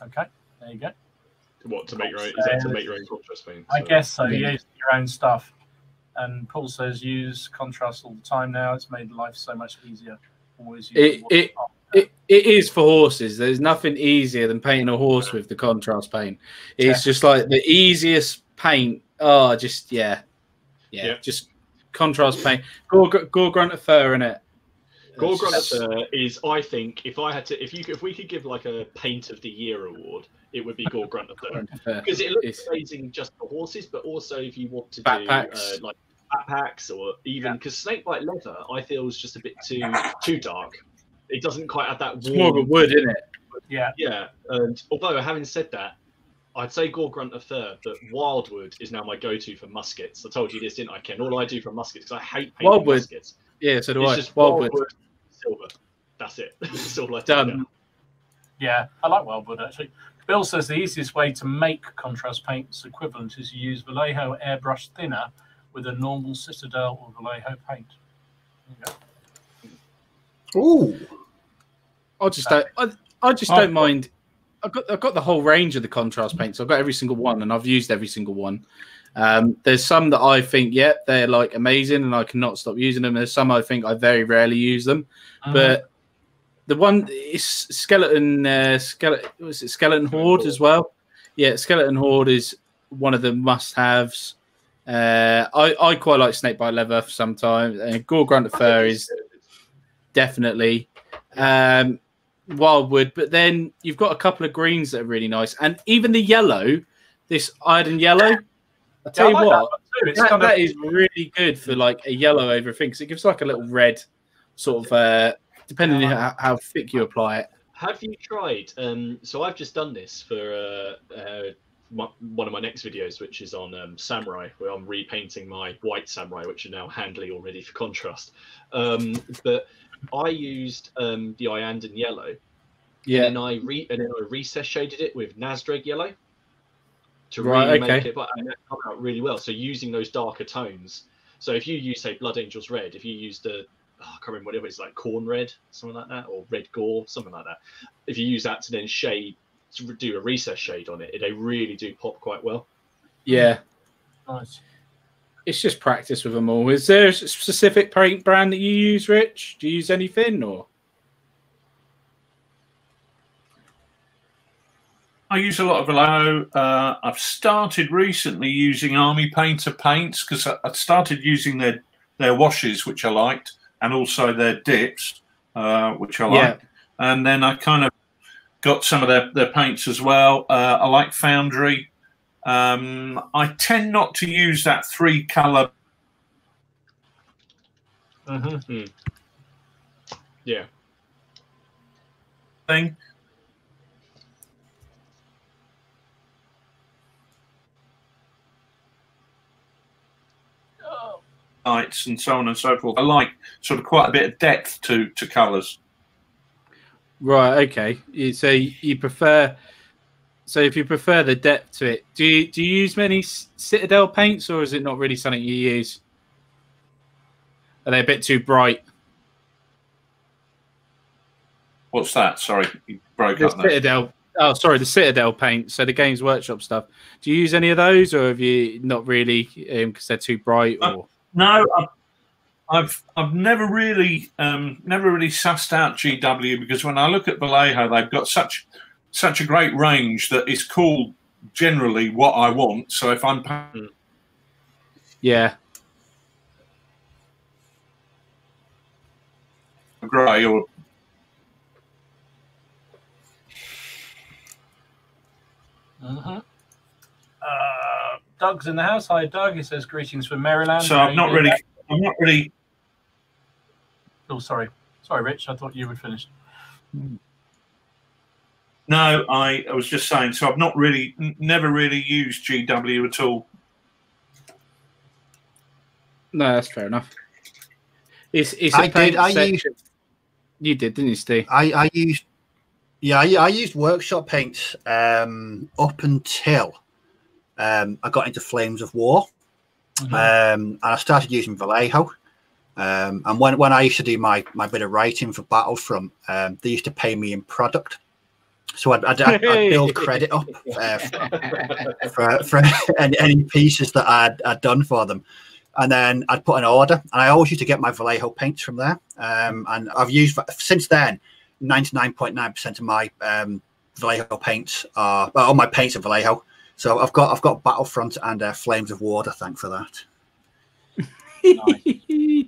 Okay, there you go. What to make your own? Is that to make your own contrast paint? I guess so. You use your own stuff. And Paul says use contrast all the time now. It's made life so much easier. Always use it is for horses. There's nothing easier than painting a horse with the contrast paint. It's just like the easiest paint. Oh, just just contrast paint. Gore grunt of fur in it. Gore grunt of fur is, I think, if we could give like a paint of the year award, it would be Gore grunt of fur because it looks amazing just for horses, but also if you want to do like backpacks or even because snakebite leather, I feel is just a bit too dark. It doesn't quite have that warm. It's more of a wood, isn't it? Yeah. And although having said that, I'd say Gore grunt of fur, but wildwood is now my go-to for muskets. I told you this, didn't I, Ken? All I do for muskets because I hate painting wildwood. Muskets. Yeah, so do I. Just wildwood, silver. That's it. That's all I do. Done. Yeah, I like wildwood actually. Bill says the easiest way to make contrast paints equivalent is to use Vallejo airbrush thinner with a normal Citadel or Vallejo paint. Ooh. I just don't mind. I've got the whole range of the contrast paints. I've got every single one, and I've used every single one. There's some that I think, they're like amazing, and I cannot stop using them. There's some I think I very rarely use them, but the one is Skeleton Horde as well. Yeah, Skeleton Horde is one of the must-haves. I quite like snakebite leather sometimes. Gore grunt of fur is definitely wildwood, but then you've got a couple of greens that are really nice, and even the yellow, this iron yellow. I tell you what, that is really good for like a yellow over a thing because it gives like a little red sort of depending on how thick you apply it. Have you tried? So I've just done this for one of my next videos, which is on samurai, where I'm repainting my white samurai, which are now handily all ready for contrast. But I used the Iandan yellow, and then I recess shaded it with Nasdreg yellow to really make it, and that come out really well. So using those darker tones. So if you use, say, Blood Angels red, if you use the I can't remember whatever it's like, corn red, something like that, or red gore, something like that. If you use that to then shade, to do a recess shade on it, they really do pop quite well. Yeah, nice. It's just practice with them all. Is there a specific paint brand that you use, Rich? Do you use anything, or? I use a lot of Vallejo. I've started recently using Army Painter paints because I started using their washes, which I liked, and also their dips, which I like. And then I kind of got some of their paints as well. I like Foundry. I tend not to use that 3-color. Yeah. Thing. Lights and so on and so forth. I like sort of quite a bit of depth to colours. Right. Okay. So you prefer. So if you prefer the depth to it, do you use many Citadel paints, or is it not really something you use? Are they a bit too bright? What's that? Sorry, you broke up there. Oh, sorry, the Citadel paint. So the Games Workshop stuff. Do you use any of those, or have you not really because they're too bright? Or no, I've never really sussed out GW, because when I look at Vallejo, they've got such a great range that it's called generally what I want. So if I'm yeah, grey or Doug's in the house. Hi, Doug. He says greetings from Maryland. so I'm not really. Oh, sorry, Rich. I thought you would finish. No, I was just saying. So I've never really used GW at all. no, that's fair enough. It's I used. You did, didn't you, Steve? I used. Yeah, I used workshop paints up until I got into Flames of War, and I started using Vallejo. And when I used to do my bit of writing for Battlefront, they used to pay me in product, so I'd build credit up for any pieces that I'd done for them, and then I'd put an order. And I always used to get my Vallejo paints from there, and I've used since then. 99.9% of my Vallejo paints are all my paints are Vallejo. So I've got Battlefront and Flames of War to thank for that. Nice.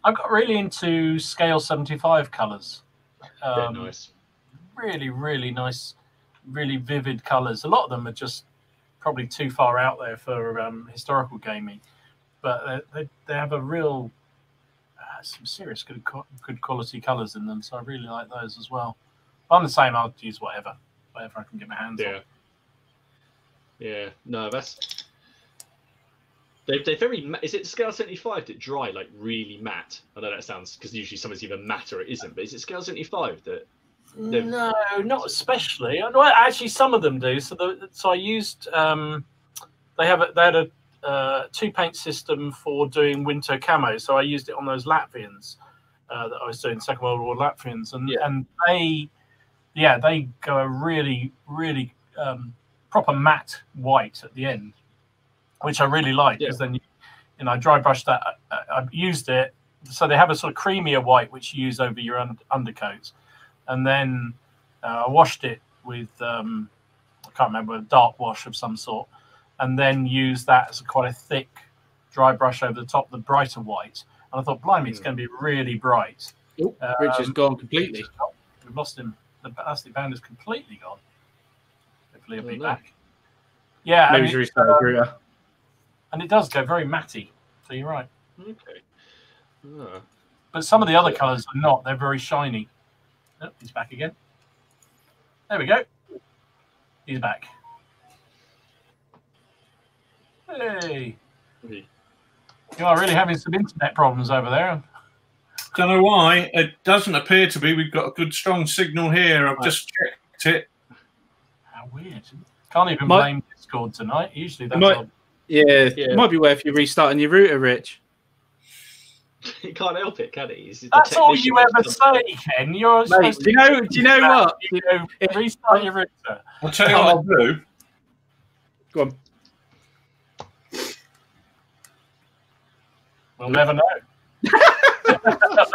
I got really into scale 75 colours. Nice. Really, really nice, really vivid colours. A lot of them are just probably too far out there for historical gaming, but they have a real some serious good quality colours in them. So I really like those as well. But I'm the same. I'll use whatever I can get my hands on. Yeah. No, that's. They're very. Is it scale 75 that dry like really matte? I know that sounds, because usually something's either matte or it isn't. But is it scale 75 that? No, not especially. Well, actually, some of them do. So I used. They had a 2-paint system for doing winter camo. So I used it on those Latvians that I was doing, Second World War Latvians, and they go a really, really proper matte white at the end, which I really like, because then I dry brushed that. I used it, so they have a sort of creamier white which you use over your undercoats, and then I washed it with I can't remember, a dark wash of some sort, and then use that as quite a thick dry brush over the top of the brighter white. And I thought, blimey, it's going to be really bright. Rich has gone completely. We've lost him. The plastic band is completely gone. Hopefully he'll be back. Yeah. Maybe he's restarted. And it does go very matty. So you're right. Okay. But some of the other colours are not. They're very shiny. Oh, he's back again. There we go. He's back. Hey. You are really having some internet problems over there. Don't know why. It doesn't appear to be. We've got a good, strong signal here. I've just checked it. How weird. Can't even blame Discord tonight. Usually that's odd. Yeah, it might be worth you restarting your router, Rich. He can't help it, can he? That's all you ever say, Ken. You're Mate, do you know what? Restart your router. I'll tell you what I'll do. Go on. We'll never know. That's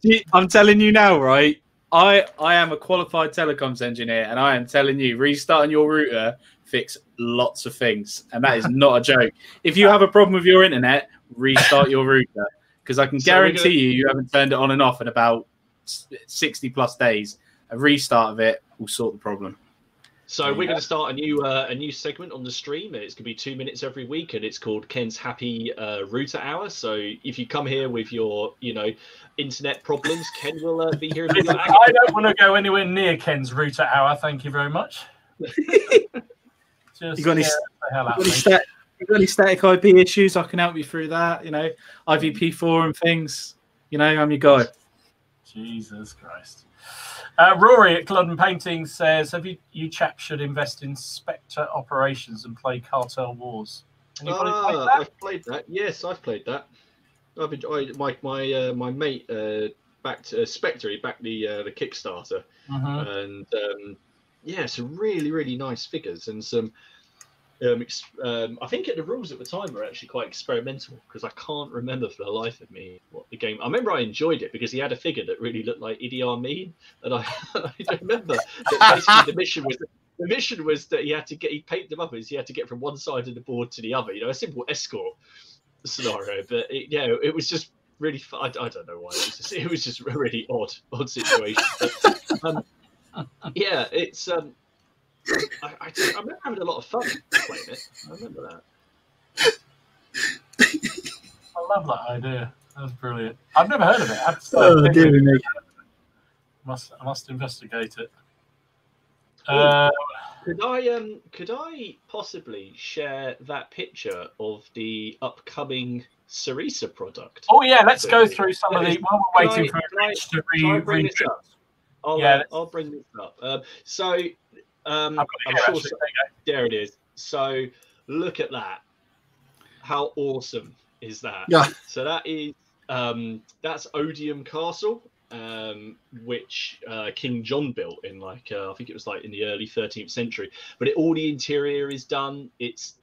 it. I'm telling you now, right? I am a qualified telecoms engineer, and I am telling you, restarting your router fix lots of things, and that is not a joke. If you have a problem with your internet, restart your router, because I can guarantee you haven't turned it on and off in about 60 plus days. A restart of it will sort the problem. So we're going to start a new segment on the stream. It's going to be 2 minutes every week, and it's called Ken's Happy Router Hour. So if you come here with your, internet problems, Ken will be here. I don't want to go anywhere near Ken's Router Hour. Thank you very much. You got any static IP issues? I can help you through that. IVP4 and things. I'm your guy. Jesus Christ. Rory at London Painting says, you chaps should invest in Spectre operations and play Cartel Wars. Anybody played that? I've played that. Yes, I've played that. I've enjoyed my mate backed Spectre. He backed the Kickstarter, and yeah, some really nice figures and some. I think the rules at the time were actually quite experimental because I can't remember for the life of me what the game. I remember I enjoyed it because he had a figure that really looked like Idi Amin, and I remember that basically the mission was that he painted them up as he had to get from one side of the board to the other. You know, a simple escort scenario, but it was just really fun. I don't know why it was just a really odd situation. But, yeah, it's. I remember having a lot of fun playing it. I remember that. I love that idea. That was brilliant. I've never heard of it. I must investigate it. Could I possibly share that picture of the upcoming Sarisa product? Oh yeah, let's go through some of the. While we're waiting for Rich to bring this up. I'll bring this up. I'm sure there it is. So look at that. How awesome is that? Yeah. So that is that's Odium Castle, which King John built in I think it was in the early 13th century. But all the interior is done. It's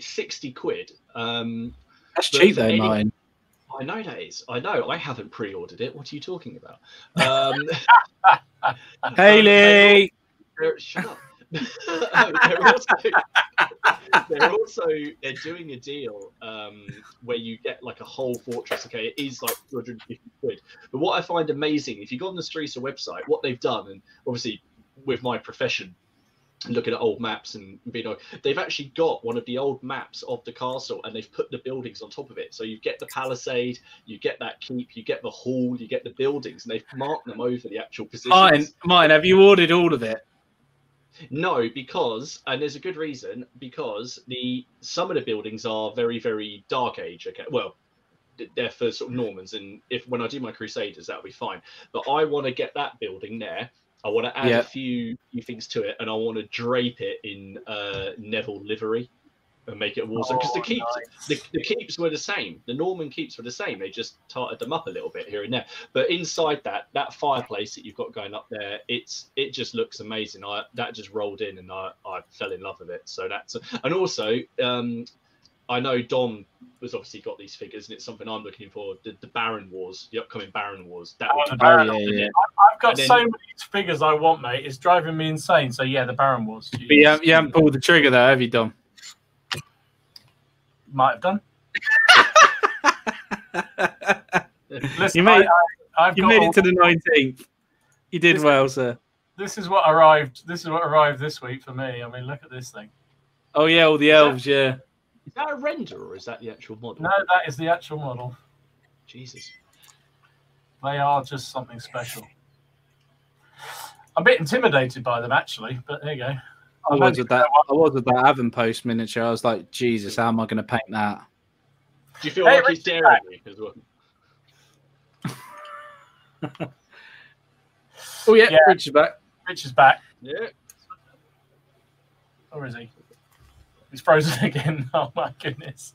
60 quid. That's cheap though, mine. I know that is. I know. I haven't pre-ordered it. What are you talking about? Haley. Shut up. They're doing a deal where you get a whole fortress. Okay, it is 250 quid. But what I find amazing, if you go on the Sarisa website, what they've done, and obviously with my profession, looking at old maps and they've actually got one of the old maps of the castle and they've put the buildings on top of it. So you get the palisade, you get that keep, you get the hall, you get the buildings, and they've marked them over the actual positions. Mine, have you ordered all of it? No, because, and there's a good reason, because some of the buildings are very, very dark age. Okay, well, they're for sort of Normans, and when I do my Crusaders, that'll be fine. But I want to get that building there. I want to add a few things to it, and I want to drape it in Neville livery and make it a war zone. Because the keeps were the same. The Norman keeps were the same. They just tarted them up a little bit here and there. But inside that fireplace that you've got going up there, it just looks amazing. That just rolled in, and I fell in love with it. So and also I know Dom has obviously got these figures, and it's something I'm looking for. The Baron Wars, the upcoming Baron Wars. I've got so many figures I want, mate. It's driving me insane. So yeah, the Baron Wars. But you haven't pulled the trigger though, have you, Dom? Might have done. Listen, you made it to the 19th. You did well, sir. This is what arrived. This is what arrived this week for me. I mean, look at this thing. Oh yeah, all the elves. Yeah. Is that a render or is that the actual model? No, that is the actual model. Jesus. They are just something special. I'm a bit intimidated by them, actually, but there you go. I was with that Avonpost miniature. I was like, Jesus, how am I going to paint that? Do you feel like he's daring me as well? Oh, yeah, Rich is back. Rich is back. Yeah. Or is he? He's frozen again. Oh my goodness.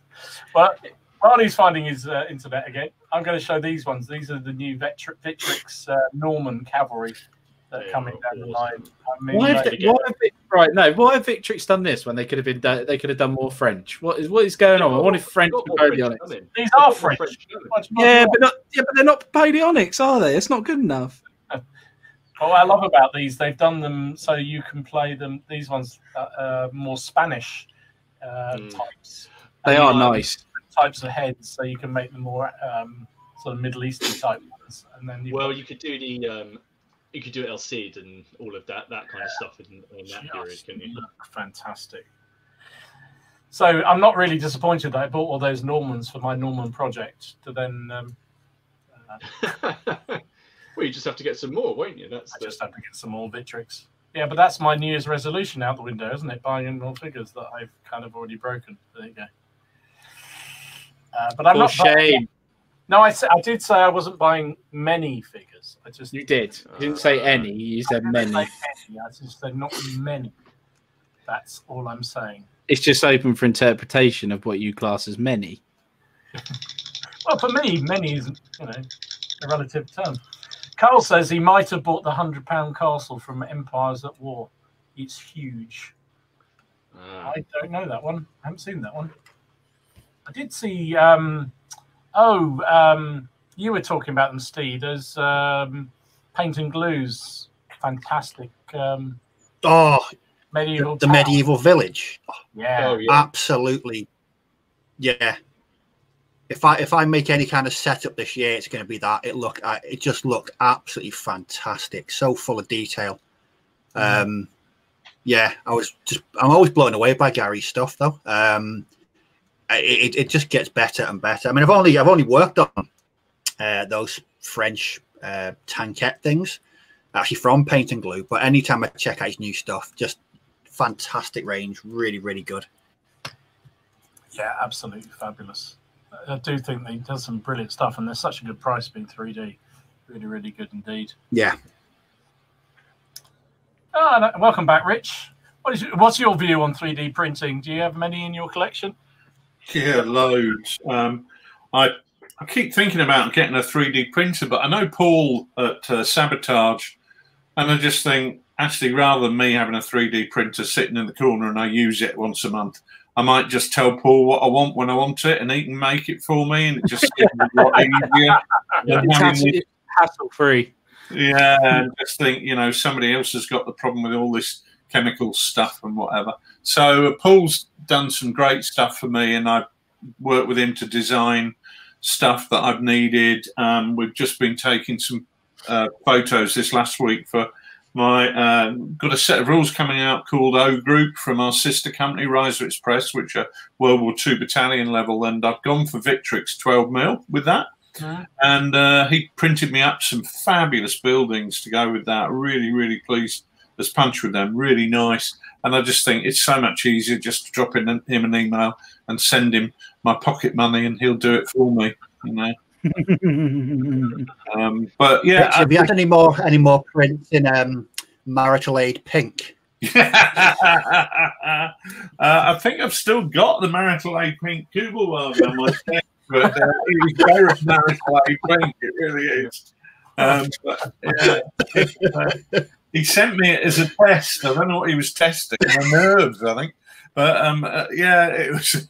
Well, while he's finding his internet again, I'm going to show these ones. These are the new Victrix Norman cavalry that are coming down the line. I mean, why have Victrix done this when they could have done more French? What is going on? I wanted French Napoleonics. These are French. But they're not Napoleonics, are they? It's not good enough. What I love about these, they've done them so you can play them. These ones more Spanish types. They are nice types of heads, so you can make them more sort of Middle Eastern type ones. And then you could do the you could do El Cid and all of that kind of stuff in that period, couldn't you? Look fantastic. So I'm not really disappointed that I bought all those Normans for my Norman project to then. Well, you just have to get some more, won't you? Just have to get some more Victrix. Yeah, but that's my New Year's resolution out the window, isn't it? Buying in more figures that I've kind of already broken. There you go. But I'm not. Shame. No, I did say I wasn't buying many figures. You did. You didn't say any. You said many. I just said not many. That's all I'm saying. It's just open for interpretation of what you class as many. Well, for me, many is a relative term. Carl says he might have bought the £100 castle from Empires at War. It's huge. I don't know that one. I haven't seen that one. I did see. You were talking about them, Steve. There's Paint and Glue's fantastic. Medieval. The medieval village. Yeah. Oh, yeah. Absolutely. Yeah. If I make any kind of setup this year, it's going to be that. It just looked absolutely fantastic. So full of detail. Yeah, I'm always blown away by Gary's stuff though. It just gets better and better. I mean, I've only worked on those French tankette things, actually from Paint and Glue. But anytime I check out his new stuff, just fantastic range, really, really good. Yeah, absolutely fabulous. I do think that he does some brilliant stuff, and there's such a good price being 3D. Really, really good indeed. Yeah. Welcome back, Rich. What's your view on 3D printing? Do you have many in your collection? Yeah, loads. I keep thinking about getting a 3D printer, but I know Paul at Sabotage, and I just think, actually, rather than me having a 3D printer sitting in the corner and I use it once a month, I might just tell Paul what I want when I want it, and he can make it for me, and it just gets a lot easier. It's hassle-free. Yeah, and just think, somebody else has got the problem with all this chemical stuff and whatever. So Paul's done some great stuff for me, and I've worked with him to design stuff that I've needed. We've just been taking some photos this last week for my got a set of rules coming out called O Group from our sister company Riser Express, which are World War II battalion level, and I've gone for Victrix 12mm with that. And he printed me up some fabulous buildings to go with that. Really, really pleased as punch with them. Really nice. And I just think it's so much easier just to drop him an email and send him my pocket money, and he'll do it for me. But yeah, have you had any more prints in Marital Aid Pink? I think I've still got the Marital Aid Pink Kugelwagen on my desk, but it's very Marital Aid Pink. It really is. He sent me it as a test. I don't know what he was testing. My nerves, I think. But yeah, it was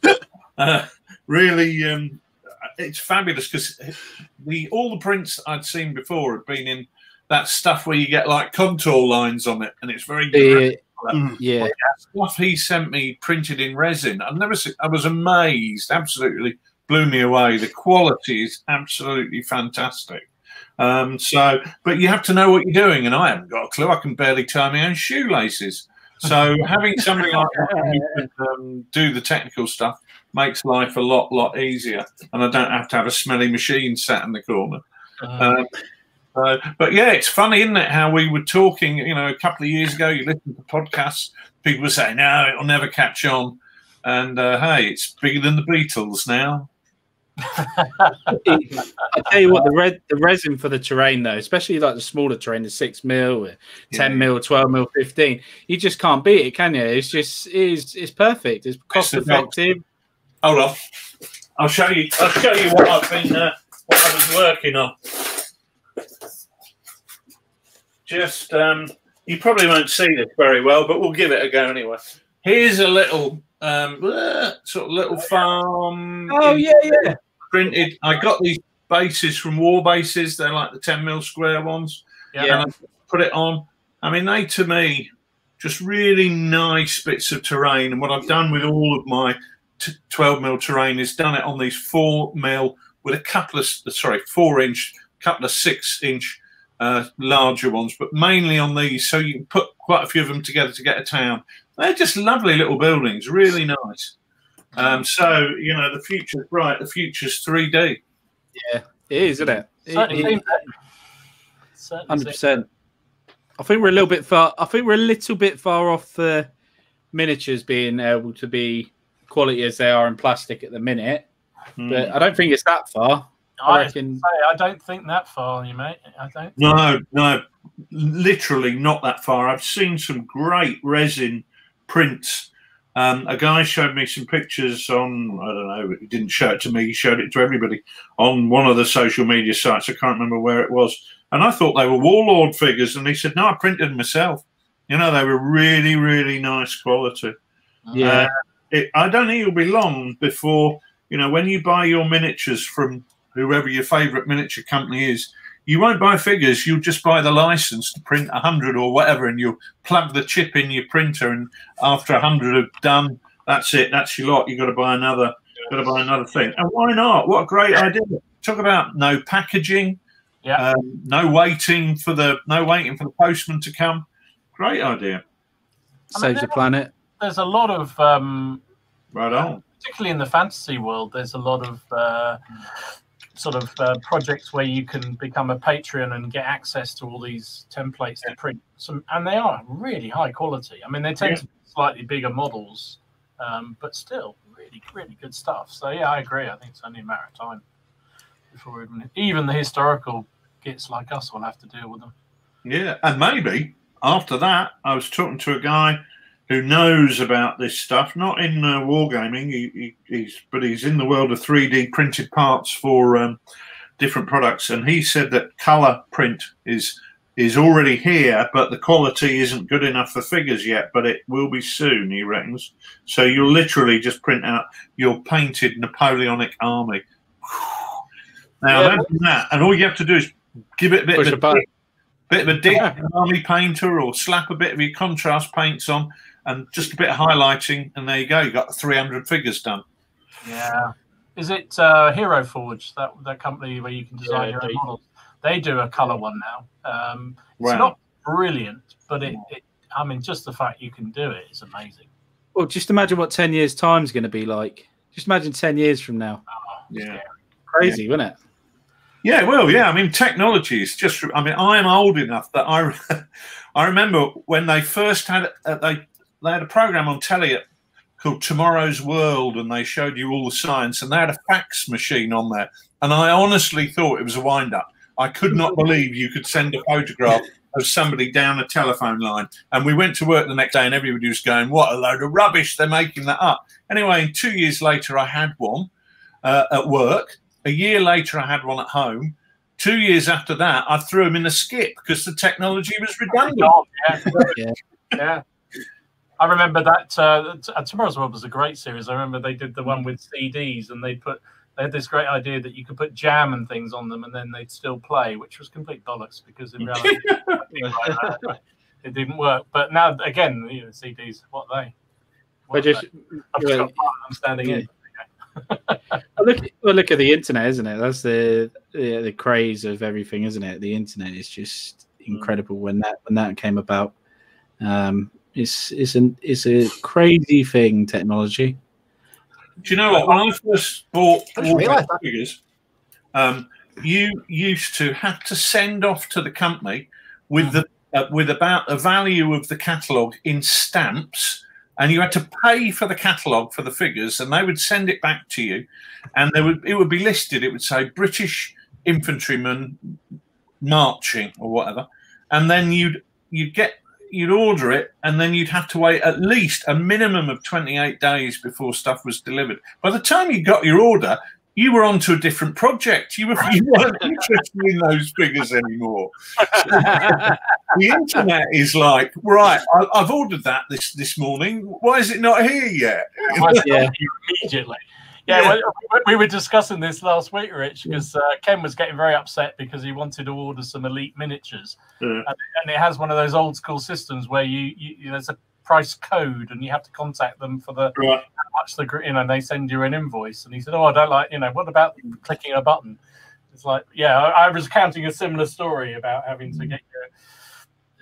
really. It's fabulous because all the prints I'd seen before had been in that stuff where you get like contour lines on it, and it's very good. Yeah. Stuff he sent me printed in resin. I've never seen. I was amazed. Absolutely blew me away. The quality is absolutely fantastic. But you have to know what you're doing, and I haven't got a clue. I can barely tie my own shoelaces. So having somebody like that who can do the technical stuff makes life a lot easier, and I don't have to have a smelly machine sat in the corner. But yeah, it's funny, isn't it, how we were talking, a couple of years ago, you listen to podcasts, people were saying, no, it'll never catch on. And hey, it's bigger than the Beatles now. I tell you what, the resin for the terrain though, especially like the smaller terrain, the 6mm, 10mm, 12mm, 15, you just can't beat it, can you? It's perfect. It's cost effective. Hold on, I'll show you what I've been what I was working on. Just you probably won't see this very well, but we'll give it a go anyway. Here's a little sort of little farm. Oh yeah. Printed. I got these bases from War Bases. They're like the 10mm square ones. Yeah. And I put it on. I mean, they to me just really nice bits of terrain. And what I've done with all of my 12mm terrain is done it on these 4mm with a couple of 4-inch, couple of 6-inch larger ones, but mainly on these, so you can put quite a few of them together to get a town. They're just lovely little buildings, really nice. So the future's bright. The future's 3D. Yeah, it is, isn't it? Certainly 100%. I think we're a little bit far off the miniatures being able to be quality as they are in plastic at the minute, but I don't think it's that far. I reckon. I don't think that far, you mate. I don't. No, literally not that far. I've seen some great resin prints. A guy showed me some pictures on, I don't know, he didn't show it to me, he showed it to everybody on one of the social media sites. I can't remember where it was. And I thought they were warlord figures. And he said, no, I printed them myself. You know, they were really, really nice quality. Yeah. I don't think it'll be long before, you know, when you buy your miniatures from whoever your favourite miniature company is, you won't buy figures. You'll just buy the license to print 100 or whatever, and you'll plug the chip in your printer. And after 100 are done, that's it. That's your lot. You've got to buy another. Got to buy another thing. And why not? What a great idea! Talk about no packaging. Yeah. No waiting for the postman to come. Great idea. Saves the planet. There's a lot of Right on. particularly in the fantasy world. There's a lot of projects where you can become a Patreon and get access to all these templates to print. And they are really high quality. I mean, they tend to be slightly bigger models, but still really, really good stuff. So yeah, I agree. I think it's only a matter of time before even the historical gits like us will have to deal with them. Yeah, and maybe after that, I was talking to a guy who knows about this stuff, not in wargaming, but he's in the world of 3D printed parts for different products, and he said that colour print is already here, but the quality isn't good enough for figures yet, but it will be soon, he reckons. So you'll literally just print out your painted Napoleonic army. Now, imagine that, and all you have to do is give it a bit of a dip, an army painter, or slap a bit of your contrast paints on, and just a bit of highlighting, and there you go. You got 300 figures done. Yeah. Is it Hero Forge, that company where you can design your own models? They do a colour one now. It's not brilliant, but I mean, just the fact you can do it is amazing. Well, just imagine what 10 years' time is going to be like. Just imagine 10 years from now. Yeah. Crazy, wouldn't it? Yeah, well, yeah. I mean, technology is just. I mean, I am old enough that I remember when they first had they had a program on telly called Tomorrow's World, and they showed you all the science, and they had a fax machine on there, and I honestly thought it was a wind-up. I could not believe you could send a photograph of somebody down a telephone line. And we went to work the next day, and everybody was going, "What a load of rubbish! They're making that up." Anyway, 2 years later, I had one at work. A year later, I had one at home. 2 years after that, I threw them in a skip because the technology was redundant. Yeah. I remember that Tomorrow's World was a great series. I remember they did the one with CDs, and they had this great idea that you could put jam and things on them, and then they'd still play, which was complete bollocks because in reality it didn't work. But now again, you know, CDs, what are they? I've just got I'm standing in. Look at the internet, isn't it? That's the craze of everything, isn't it? The internet is just incredible. When that came about, it's a crazy thing, technology. Do you know what? When I first bought figures, you used to have to send off to the company with about the value of the catalogue in stamps. And you had to pay for the catalogue for the figures, and they would send it back to you, and it would be listed. It would say British infantrymen marching or whatever, and then you'd order it, and then you'd have to wait at least a minimum of 28 days before stuff was delivered. By the time you got your order, you were on to a different project. You weren't interested in those figures anymore. The internet is like, right, I've ordered that this morning. Why is it not here yet? Immediately. Yeah, we were discussing this last week, Rich, because Ken was getting very upset because he wanted to order some elite miniatures. And it has one of those old school systems where there's a price code, and you have to contact them for the how much and they send you an invoice. And he said, "Oh, I don't like, what about clicking a button?" It's like, I was counting a similar story about having to get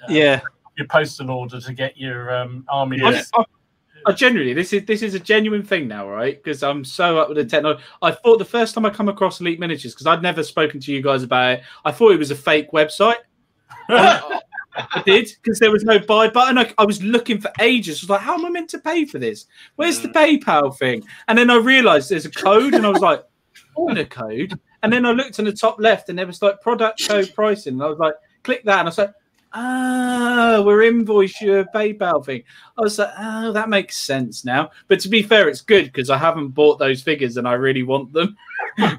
your postal order to get your army. I genuinely, this is a genuine thing now, right? Because I'm so up with the technology. I thought the first time I come across Elite Miniatures, because I'd never spoken to you guys about it, I thought it was a fake website. I did, because there was no buy button. I was looking for ages. I was like, how am I meant to pay for this? Where's the PayPal thing? And then I realized there's a code, and I was like, order code. And then I looked in the top left, and there was like product code pricing. And I was like, click that. And I was like, we're invoice your PayPal thing. I was like, oh, that makes sense now. But to be fair, it's good because I haven't bought those figures and I really want them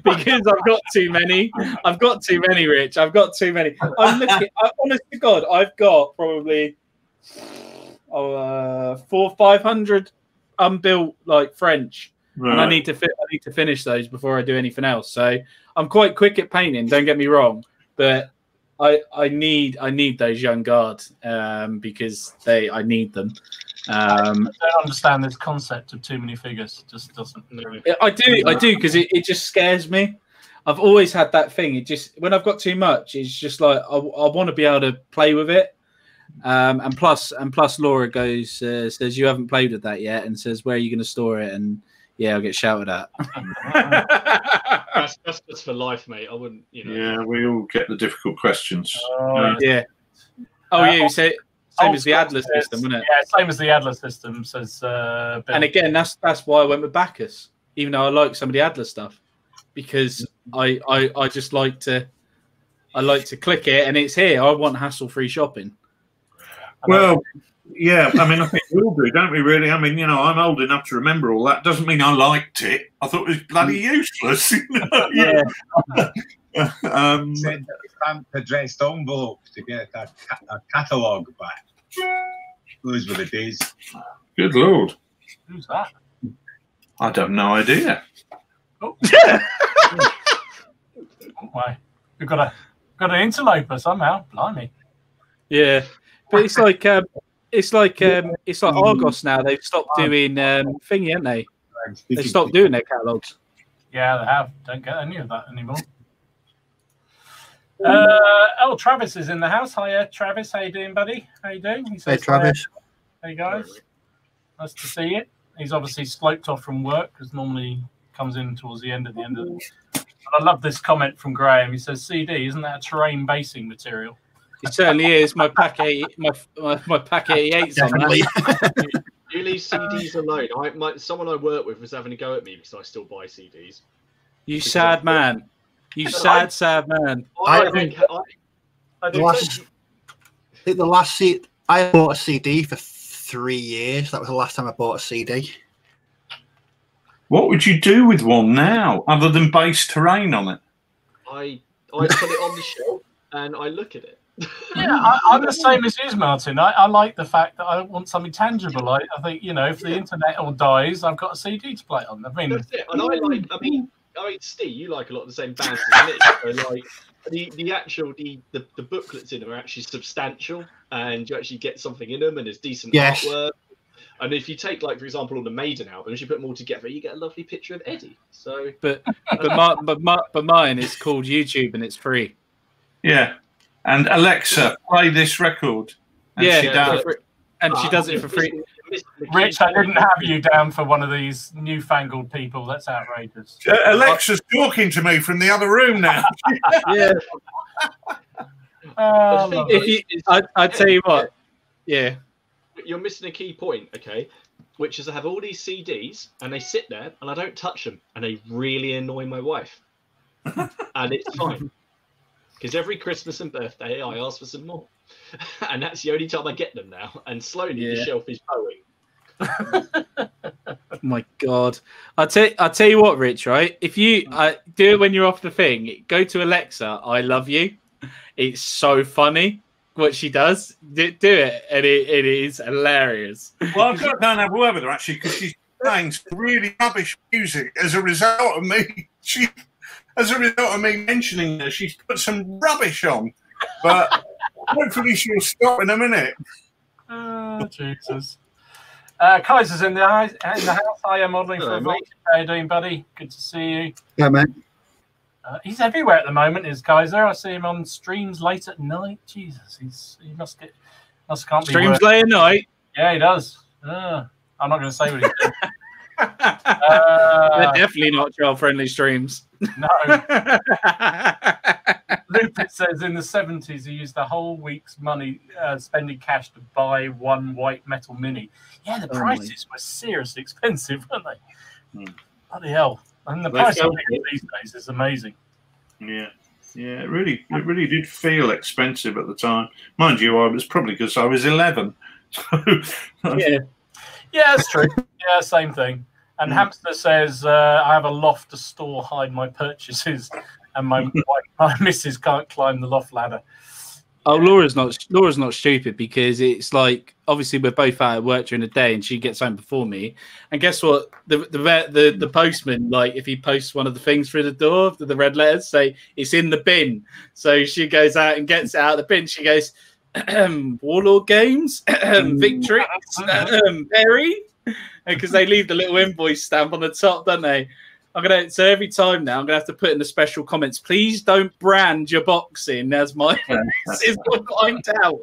because I've got too many. I've got too many, Rich. I've got too many. I'm looking. Honest to God, I've got probably 500 unbuilt like French, Right. and I need to finish those before I do anything else. So I'm quite quick at painting. Don't get me wrong, but I need those young guards because I need them. I don't understand this concept of too many figures. It just doesn't. I do because it just scares me. I've always had that thing. It just when I've got too much, it's just like I want to be able to play with it. And plus, Laura goes says you haven't played with that yet, and says where are you going to store it? And yeah, I'll get shouted at. That's just for life, mate. I wouldn't, you know. Yeah, we all get the difficult questions. Yeah. Oh yeah, you say same as the Adler system, isn't it? Yeah, same as the Adler system says. Bill. And again, that's why I went with Bacchus, even though I like some of the Adler stuff, because I just like to click it and it's here. I want hassle-free shopping. Well, yeah, I mean, I think we all do, don't we, really? I mean, you know, I'm old enough to remember all that. Doesn't mean I liked it. I thought it was bloody useless. Yeah. Send a stamp-addressed envelope to get a catalogue back. Those were the days. Good Lord. Who's that? I have no idea. Oh. Why? We've got an interloper somehow. Blimey. Yeah. But it's like Argos now. They've stopped doing thingy, haven't they? They stopped doing their catalogues. Yeah, they have. Don't get any of that anymore. Travis is in the house. Hiya, Travis. How you doing, buddy? How you doing? He says, Hey, Travis. Hey, guys. Nice to see you. He's obviously sloped off from work because normally comes in towards the end of the. And I love this comment from Graham. He says, "CD, isn't that a terrain basing material?" It certainly is. My pack 8, my pack 88's on that. You leave CDs alone. Someone I work with was having a go at me because I still buy CDs. You sad man. You sad man. I think the last seat I bought a CD for 3 years. That was the last time I bought a CD. What would you do with one now, other than base terrain on it? I put it on the shelf and I look at it. Yeah, I'm the same as you, Martin. I like the fact that I want something tangible. I think, you know, if the internet all dies, I've got a CD to play on. I mean, that's it. And I mean, Steve, you like a lot of the same bands as me. So like the booklets in them are actually substantial, and you actually get something in them, and there's decent artwork. And if you take, like, for example, all the Maiden albums, you put them all together, you get a lovely picture of Eddie. So, but mine is called YouTube and it's free. Yeah. And Alexa, play this record. And yeah, she does. And she does it for free. Rich, I didn't have you down for one of these newfangled people. That's outrageous. Alexa's talking to me from the other room now. Yeah. I tell you what. Yeah. You're missing a key point, okay? Which is I have all these CDs and they sit there and I don't touch them and they really annoy my wife. And it's fine. Because every Christmas and birthday, I ask for some more. And that's the only time I get them now. And slowly the shelf is growing. Oh my God. I'll tell you what, Rich, right? If you do it when you're off the thing, go to Alexa, I love you. It's so funny what she does. Do it. And it is hilarious. Well, I've got to go and have a word with her, actually, because she's playing some really rubbish music as a result of me. As a result of me mentioning her, she's put some rubbish on. But hopefully she'll stop in a minute. Oh, Jesus. Kaiser's in the house. I am modelling for a vote. How you doing, buddy? Good to see you. Yeah, mate. He's everywhere at the moment, is Kaiser. I see him on streams late at night. Jesus, he must can't be streams late at night. Yeah, he does. I'm not going to say what he's doing. They're definitely not child-friendly streams. No. Lupus says in the 70s he used the whole week's money spending cash to buy one white metal mini. Yeah, the prices were seriously expensive, weren't they? Bloody hell. And the price of these days is amazing. Yeah. Yeah, it really did feel expensive at the time. Mind you, I was probably because I was 11. Yeah, that's true. Yeah, same thing. And Hamster says, I have a loft to hide my purchases, and my missus can't climb the loft ladder. Oh, Laura's not stupid, because it's like, obviously we're both out at work during the day and she gets home before me. And guess what? The postman, like, if he posts one of the things through the door, the red letters say it's in the bin. So she goes out and gets it out of the bin. She goes, Warlord Games, Victrix, Perry, because they leave the little invoice stamp on the top, don't they? So every time now I'm gonna have to put in the special comments, please don't brand your boxing as my is what find out.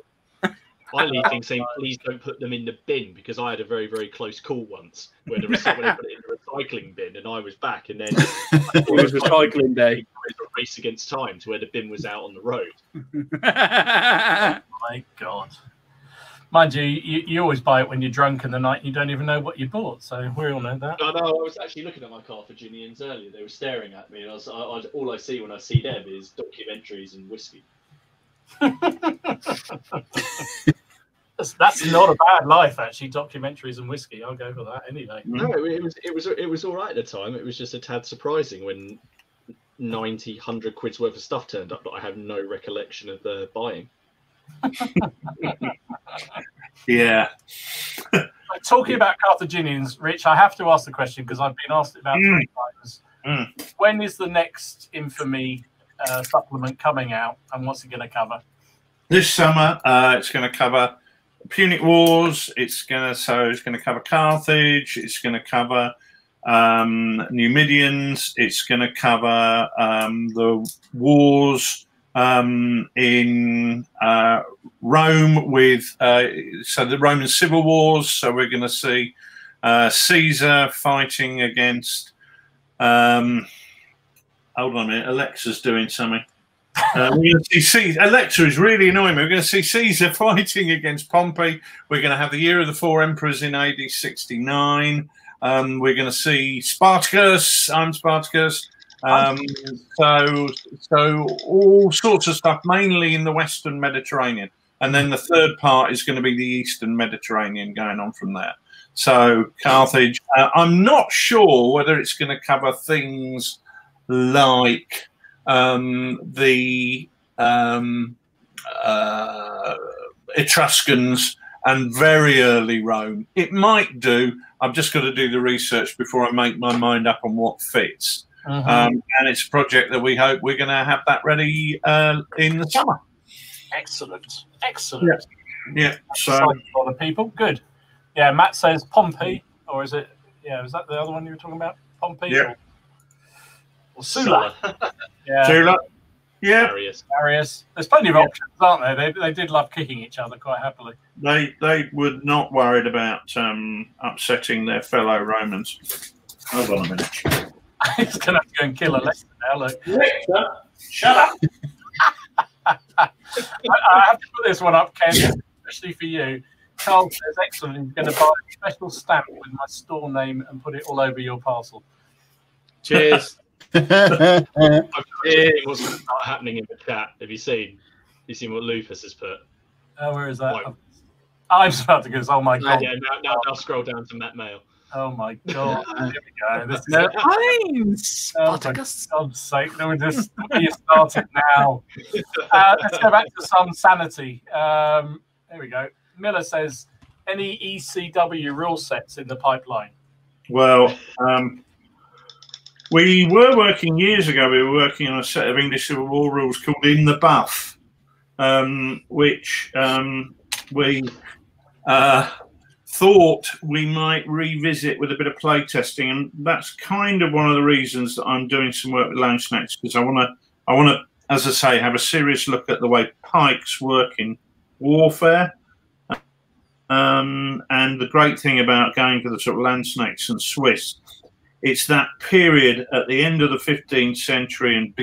I leave things saying please don't put them in the bin, because I had a very, very close call once where when they put it in the recycling bin and I was back, and then it was recycling day. It was a race against time to where the bin was out on the road. My God. Mind you, you always buy it when you're drunk in the night and you don't even know what you bought, so we all know that. No, I was actually looking at my Carthaginians earlier. They were staring at me, and all I see when I see them is documentaries and whiskey. That's not a bad life, actually. Documentaries and whiskey. I'll go for that any day. No, it was all right at the time. It was just a tad surprising when 90, 100 quid's worth of stuff turned up that I have no recollection of buying. Yeah. Talking about Carthaginians, Rich, I have to ask the question because I've been asked it about 3 times. When is the next Infamy supplement coming out, and what's it going to cover? This summer, it's going to cover Punic Wars. It's going to cover Carthage. It's going to cover Numidians. It's going to cover the wars in Rome with so the Roman civil wars. So we're going to see Caesar fighting against. Hold on a minute, Alexa's doing something. We're going to see Alexa is really annoying me. We're going to see Caesar fighting against Pompey. We're going to have the year of the 4 emperors in AD 69. We're going to see Spartacus. I'm Spartacus. So all sorts of stuff, mainly in the Western Mediterranean. And then the third part is going to be the Eastern Mediterranean, going on from there. So Carthage, I'm not sure whether it's going to cover things like the Etruscans and very early Rome. It might do. I've just got to do the research before I make my mind up on what fits. And it's a project that we hope we're going to have that ready in the summer. Excellent. Excellent. Yeah. So a lot of people. Good. Yeah. Matt says Pompey, or is it? Yeah. Was that the other one you were talking about? Pompey. Yeah. Or Sulla. Yeah. Sulla. Yeah. Marius. There's plenty of options, aren't there? They did love kicking each other quite happily. They were not worried about upsetting their fellow Romans. Hold on a minute. He's going to have to go and kill Alexa now. Look. Alexa, shut up. I have to put this one up, Ken, especially for you. Carl says, excellent. He's going to buy a special stamp with my store name and put it all over your parcel. Cheers. What's going to start happening in the chat? Have you seen what Lupus has put? Oh, where is that? Right. I'm just about to go. Oh my God. Yeah, now scroll down to Matt Mail. Oh my God. Here we go. This is oh, for God's sake. No, just you started now. Let's go back to some sanity. Here we go. Miller says, any ECW rule sets in the pipeline? Well, we were working years ago. We were working on a set of English Civil War rules called In the Buff, which we thought we might revisit with a bit of play testing, and that's kind of one of the reasons that I'm doing some work with Lounge Snacks, because I want to, as I say, have a serious look at the way pikes work in warfare. And the great thing about going for the sort of land snakes and Swiss, it's that period at the end of the 15th century and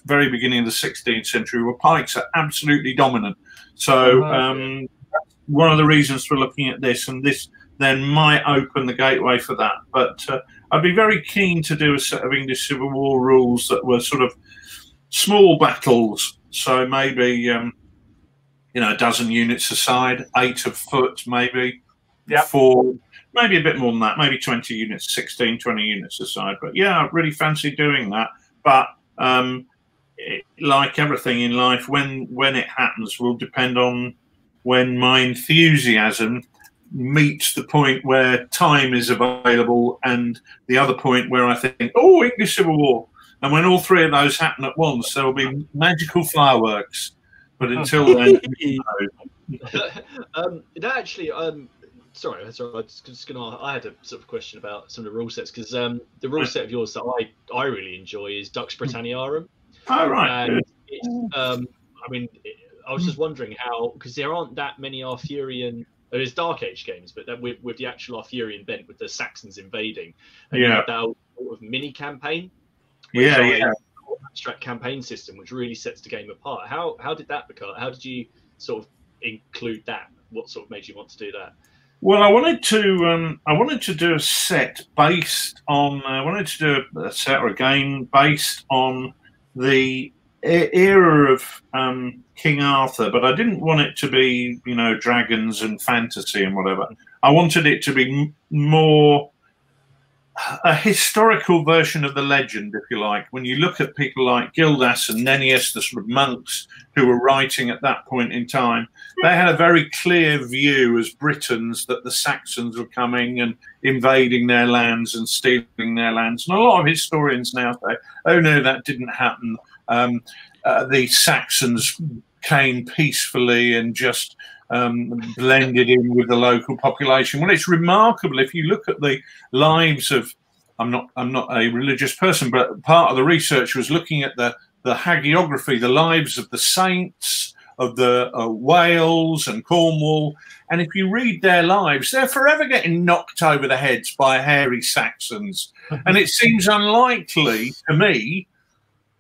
very beginning of the 16th century where pikes are absolutely dominant. So one of the reasons for looking at this, and this then might open the gateway for that. But I'd be very keen to do a set of English Civil War rules that were sort of small battles. So maybe, a dozen units aside, 8 of foot, maybe 4, maybe a bit more than that, maybe 20 units, 16, 20 units aside. But yeah, I really fancy doing that. But like everything in life, when it happens will depend on when my enthusiasm meets the point where time is available, and the other point where I think, oh, English Civil War. And when all three of those happen at once, there will be magical fireworks. But until then, actually, sorry, I was just gonna. I had a sort of question about some of the rule sets, because the rule set of yours that I really enjoy is Dux Britanniarum. Oh, right. And it's, I mean, I was just wondering how, because there aren't that many Arthurian. There's Dark Age games, but then with the actual Arthurian bent, with the Saxons invading, and you have that sort of mini campaign. Abstract campaign system, which really sets the game apart. How did that become? How did you sort of include that? What sort of made you want to do that? Well, I wanted to do a set based on. I wanted to do a set or a game based on the era of King Arthur, but I didn't want it to be, you know, dragons and fantasy and whatever. I wanted it to be more a historical version of the legend, if you like. When you look at people like Gildas and Nennius, the sort of monks who were writing at that point in time, they had a very clear view as Britons that the Saxons were coming and invading their lands and stealing their lands. And a lot of historians now say, oh no, that didn't happen. The Saxons came peacefully and just blended in with the local population. Well, it's remarkable if you look at the lives of. I'm not a religious person, but part of the research was looking at the hagiography, the lives of the saints of the Wales and Cornwall, and if you read their lives, they're forever getting knocked over the heads by hairy Saxons, and it seems unlikely to me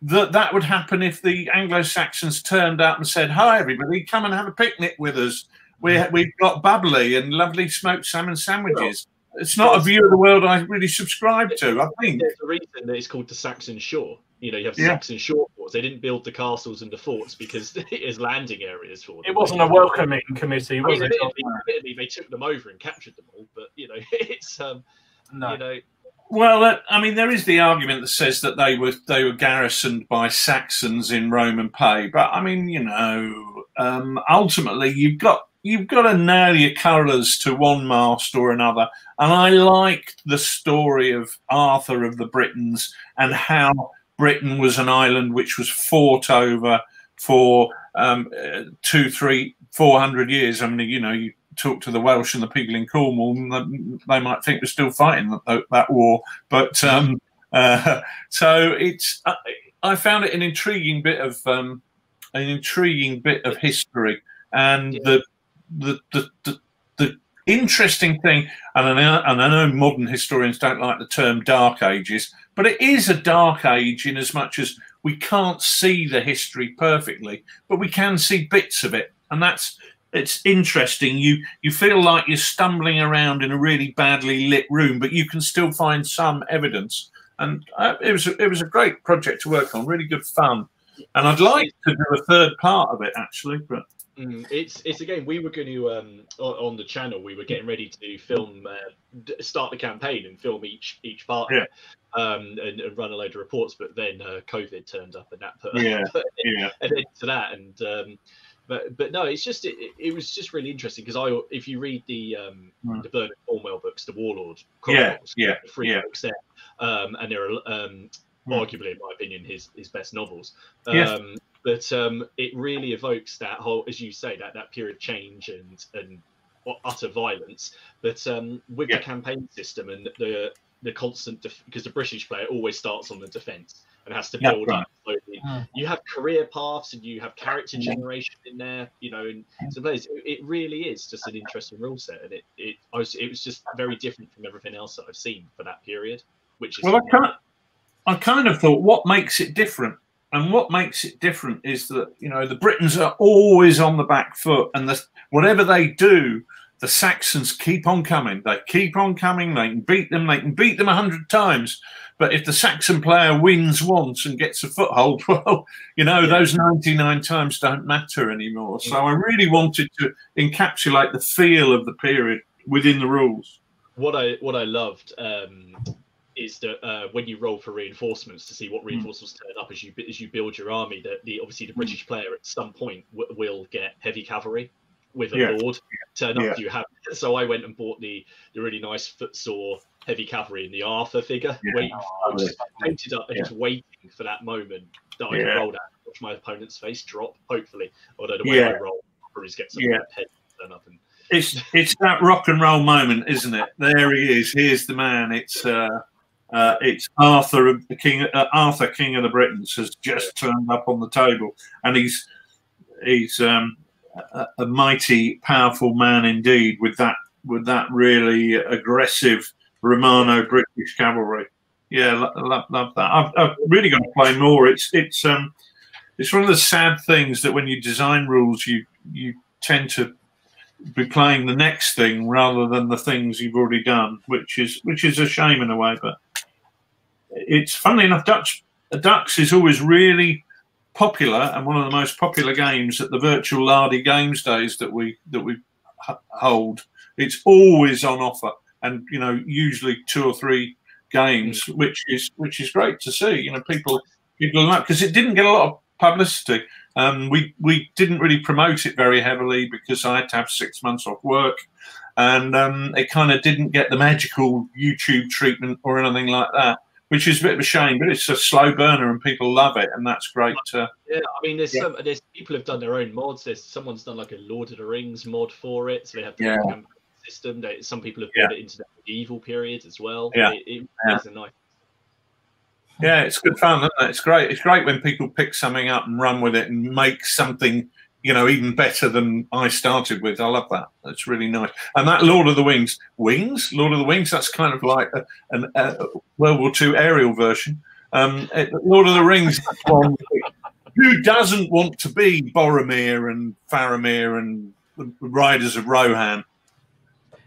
that would happen if the Anglo-Saxons turned up and said, "Hi, everybody, come and have a picnic with us. We've got bubbly and lovely smoked salmon sandwiches." It's not a view of the world I really subscribe to, I think. There's a reason that it's called the Saxon Shore. You know, you have Saxon shore forts. They didn't build the castles and the forts because it is landing areas for them. It wasn't a welcoming committee, was it? Admittedly, they took them over and captured them all, but, you know, it's, no. you know... Well, I mean, there is the argument that says that they were garrisoned by Saxons in Roman pay, but I mean, you know, ultimately you've got to nail your colours to one mast or another. And I liked the story of Arthur of the Britons and how Britain was an island which was fought over for 200, 300, 400 years. I mean, you know, you talk to the Welsh and the people in Cornwall, and they might think we're still fighting that war. But so it's. I found it an intriguing bit of history, and the interesting thing, and I know modern historians don't like the term Dark Ages, but it is a dark age in as much as we can't see the history perfectly, but we can see bits of it, and it's interesting. You feel like you're stumbling around in a really badly lit room, but you can still find some evidence. And it was a great project to work on, really good fun. And I'd like to do a third part of it, actually, but. It's a game we were going to on the channel. We were getting ready to film, start the campaign and film each part, and run a load of reports. But then COVID turned up, and that put an end to that. And but no, it's just it was just really interesting because if you read the Bernard Cornwell books, the Warlord Chronicles, three books there, and they're arguably, in my opinion, his best novels. But it really evokes that whole, as you say, that period of change and utter violence. But with the campaign system and the constant, because the British player always starts on the defence and has to build up slowly. You have career paths and you have character generation in there, you know. And so it really is just an interesting rule set, and it was just very different from everything else that I've seen for that period. Which is I kind of thought, what makes it different? And what makes it different is that, you know, the Britons are always on the back foot, and whatever they do, the Saxons keep on coming. They keep on coming. They can beat them. They can beat them 100 times. But if the Saxon player wins once and gets a foothold, well, you know, those 99 times don't matter anymore. So I really wanted to encapsulate the feel of the period within the rules. What I loved is is that when you roll for reinforcements to see what reinforcements turn up as you build your army, that obviously the British player at some point will get heavy cavalry with a lord turn up. You have, so I went and bought the really nice footsore heavy cavalry in the Arthur figure. I was painted up and just waiting for that moment that I could roll that, watch my opponent's face drop. Hopefully, although the way I roll, I'll probably get some head turn up and. It's that rock and roll moment, isn't it? There he is. Here's the man. It's Arthur, King of the Britons, has just turned up on the table, and he's a mighty, powerful man indeed. With that really aggressive Romano British cavalry. Yeah, love that. I've really got to play more. It's one of the sad things that when you design rules, you tend to be playing the next thing rather than the things you've already done, which is a shame in a way. But it's funnily enough, Dux is always really popular and one of the most popular games at the virtual Lardy Games days that we hold. It's always on offer, and usually 2 or 3 games, which is great to see. People like, because it didn't get a lot of publicity. We didn't really promote it very heavily because I had to have 6 months off work, and it kind of didn't get the magical YouTube treatment or anything like that, which is a bit of a shame. But it's a slow burner and people love it, and that's great. Yeah, I mean, there's people have done their own mods. Someone's done like a Lord of the Rings mod for it, so they have the campaign system. Some people have put it into the medieval period as well. It is a nice. Yeah, it's good fun, isn't it? It's great. It's great when people pick something up and run with it and make something, even better than I started with. I love that. That's really nice. And that Lord of the Wings, that's kind of like a World War II aerial version. Lord of the Rings, who doesn't want to be Boromir and Faramir and the Riders of Rohan?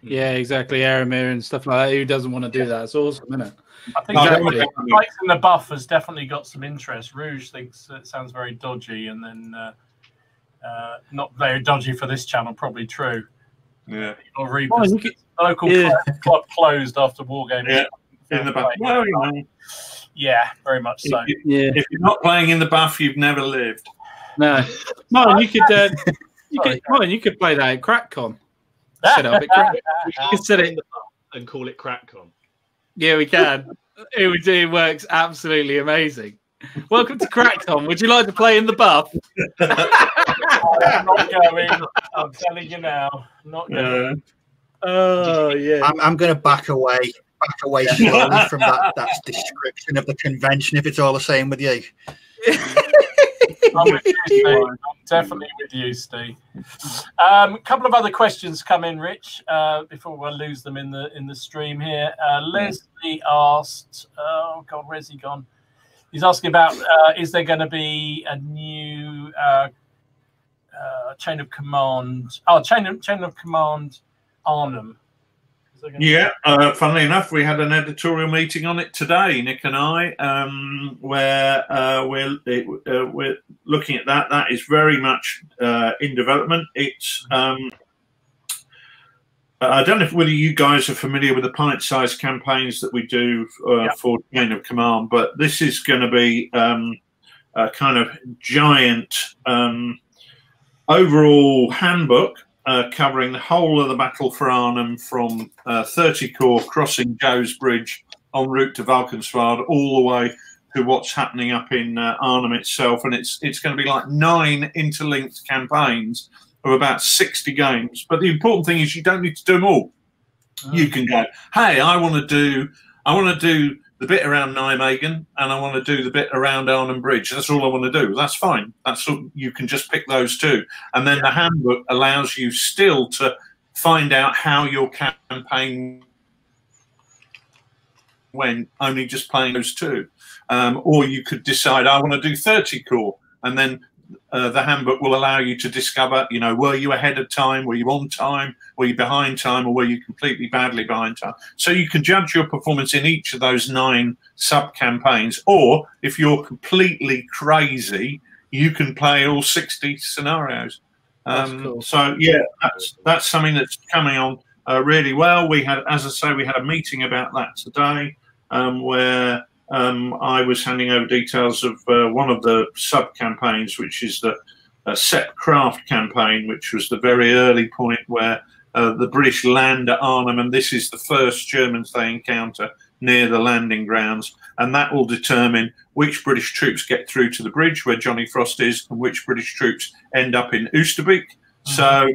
Yeah, exactly. Aramir and stuff like that. Who doesn't want to do that? It's awesome, isn't it? I think Pikes in the Buff has definitely got some interest. Rouge thinks it sounds very dodgy, and then not very dodgy for this channel. Probably true. Yeah. Local club closed after Wargaming. Yeah, in the Buff. Well, yeah, very much so. If you're not playing in the Buff, you've never lived. No, Martin, you could play that at CrackCon. Set up at CrackCon. We can set it in the Buff and call it CrackCon. Yeah, we can. It works absolutely amazing. Welcome to CrackCon. Would you like to play in the Buff? I'm not going. I'm telling you now. Not going. Oh yeah. I'm going to back away slowly from that description of the convention. If it's all the same with you. I'm with you, Steve. I'm definitely with you, Steve. A couple of other questions come in, Rich, before we'll lose them in the stream here. Leslie asked, oh God, where's he gone? He's asking about, is there going to be a new chain of command? Oh, chain of command Arnhem. Yeah, funnily enough, we had an editorial meeting on it today, Nick and I, where we're looking at that. That is very much in development. It's I don't know whether you guys are familiar with the pint-sized campaigns that we do for Chain of Command, but this is going to be a kind of giant overall handbook. Covering the whole of the battle for Arnhem from 30 Corps crossing Joe's Bridge en route to Valkenswaard all the way to what's happening up in Arnhem itself. And it's going to be like 9 interlinked campaigns of about 60 games. But the important thing is you don't need to do them all. You can go, hey, I want to do the bit around Nijmegen and I want to do the bit around Arnhem Bridge. That's all I want to do. That's fine. You can just pick those 2. And then the handbook allows you still to find out how your campaign went, only just playing those 2. Or you could decide, I want to do 30 Corps. And then the handbook will allow you to discover, were you ahead of time? Were you on time? Were you behind time? Or were you completely badly behind time? So you can judge your performance in each of those 9 sub-campaigns. Or if you're completely crazy, you can play all 60 scenarios. Cool. So, yeah, that's something that's coming on really well. We had, as I say, we had a meeting about that today. where I was handing over details of one of the sub-campaigns, which is the Sepp Craft campaign, which was the very early point where the British land at Arnhem, and this is the first Germans they encounter near the landing grounds, and that will determine which British troops get through to the bridge where Johnny Frost is, and which British troops end up in Oosterbeek. So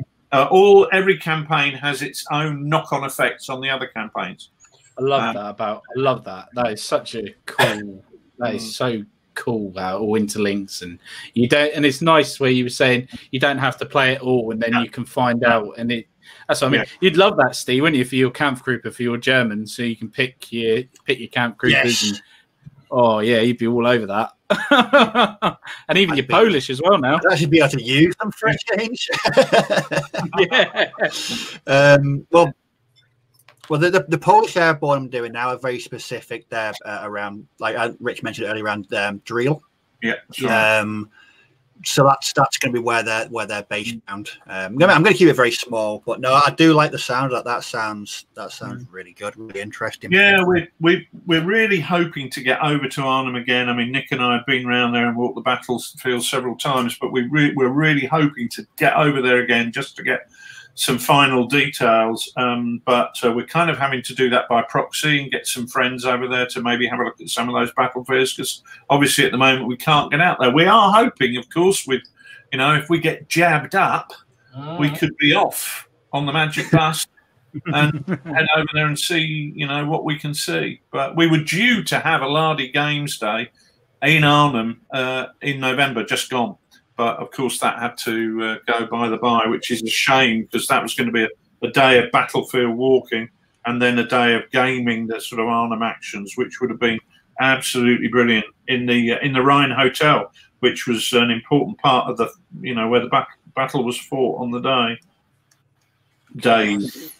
every campaign has its own knock-on effects on the other campaigns. I love that. That is such a cool. That is so cool. All interlinks, and you don't. And it's nice where you were saying you don't have to play it all, and then you can find out. And that's what I mean. You'd love that, Steve, wouldn't you, for your Kampfgruppe, for your Germans, so you can pick your Kampfgruppes. Yes. And, oh yeah, you'd be all over that. And even your Polish as well now. I'd actually be able to use them for a change. Yeah. Well, the Polish airborne I'm doing now are very specific. They're around, like Rich mentioned earlier, around drill. Yeah. Right. So that's going to be where they're based around. I'm going to keep it very small, but no, I do like the sound of that. That sounds really good, really interesting. Yeah, we're really hoping to get over to Arnhem again. I mean, Nick and I have been around there and walked the battlefield several times, but we're really hoping to get over there again just to get some final details, but we're kind of having to do that by proxy and get some friends over there to maybe have a look at some of those battlefields, because obviously at the moment we can't get out there. We are hoping, of course, with, if we get jabbed up, we could be off on the Magic Bus and head over there and see, what we can see. But we were due to have a Lardy Games Day in Arnhem in November, just gone. But of course, that had to go by the by, which is a shame, because that was going to be a day of battlefield walking and then a day of gaming, the sort of Arnhem actions, which would have been absolutely brilliant in the Rhine Hotel, which was an important part of the where the battle was fought on the days.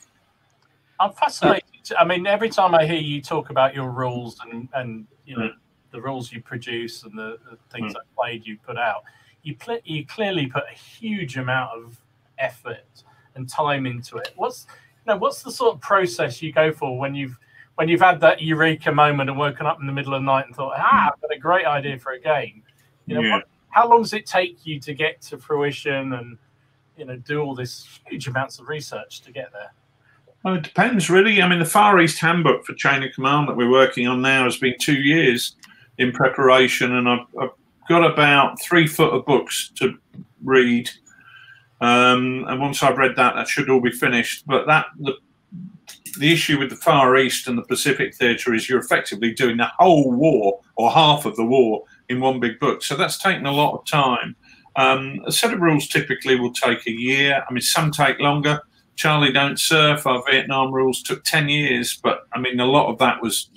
I'm fascinated. I mean, every time I hear you talk about your rules and the rules you produce and the things that played you put out. You clearly put a huge amount of effort and time into it. What's the sort of process you go for when you've had that eureka moment and woken up in the middle of the night and thought, I've got a great idea for a game? How long does it take you to get to fruition and do all this huge amounts of research to get there? Well, it depends, really. I mean, the Far East Handbook for Chain of Command that we're working on now has been 2 years in preparation, and I've got about 3 foot of books to read, and once I've read that should all be finished. But the issue with the Far East and the Pacific theatre is you're effectively doing the whole war or half of the war in one big book, so that's taken a lot of time. A set of rules typically will take a year. I mean, some take longer. Charlie Don't Surf, our Vietnam rules, took 10 years, but I mean, a lot of that was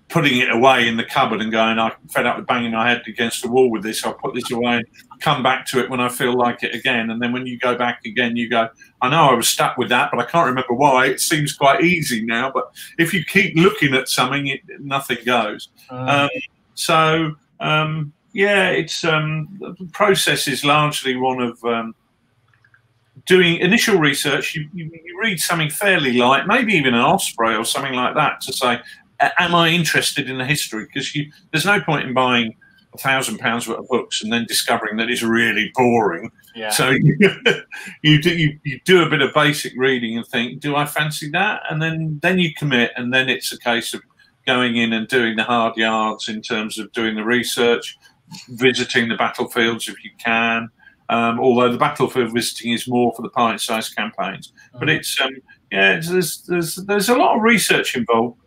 putting it away in the cupboard and going, I'm fed up with banging my head against the wall with this. I'll put this away and come back to it when I feel like it again. And then when you go back again, you go, I know I was stuck with that, but I can't remember why. It seems quite easy now. But if you keep looking at something, nothing goes. Yeah, it's the process is largely one of doing initial research. You read something fairly light, maybe even an Osprey or something like that, to say, am I interested in the history? Because there's no point in buying £1,000 worth of books and then discovering that it's really boring. Yeah. So you do a bit of basic reading and think, do I fancy that? And then you commit, and then it's a case of going in and doing the hard yards in terms of doing the research, visiting the battlefields if you can. Although the battlefield visiting is more for the pint-sized campaigns, but it's there's a lot of research involved.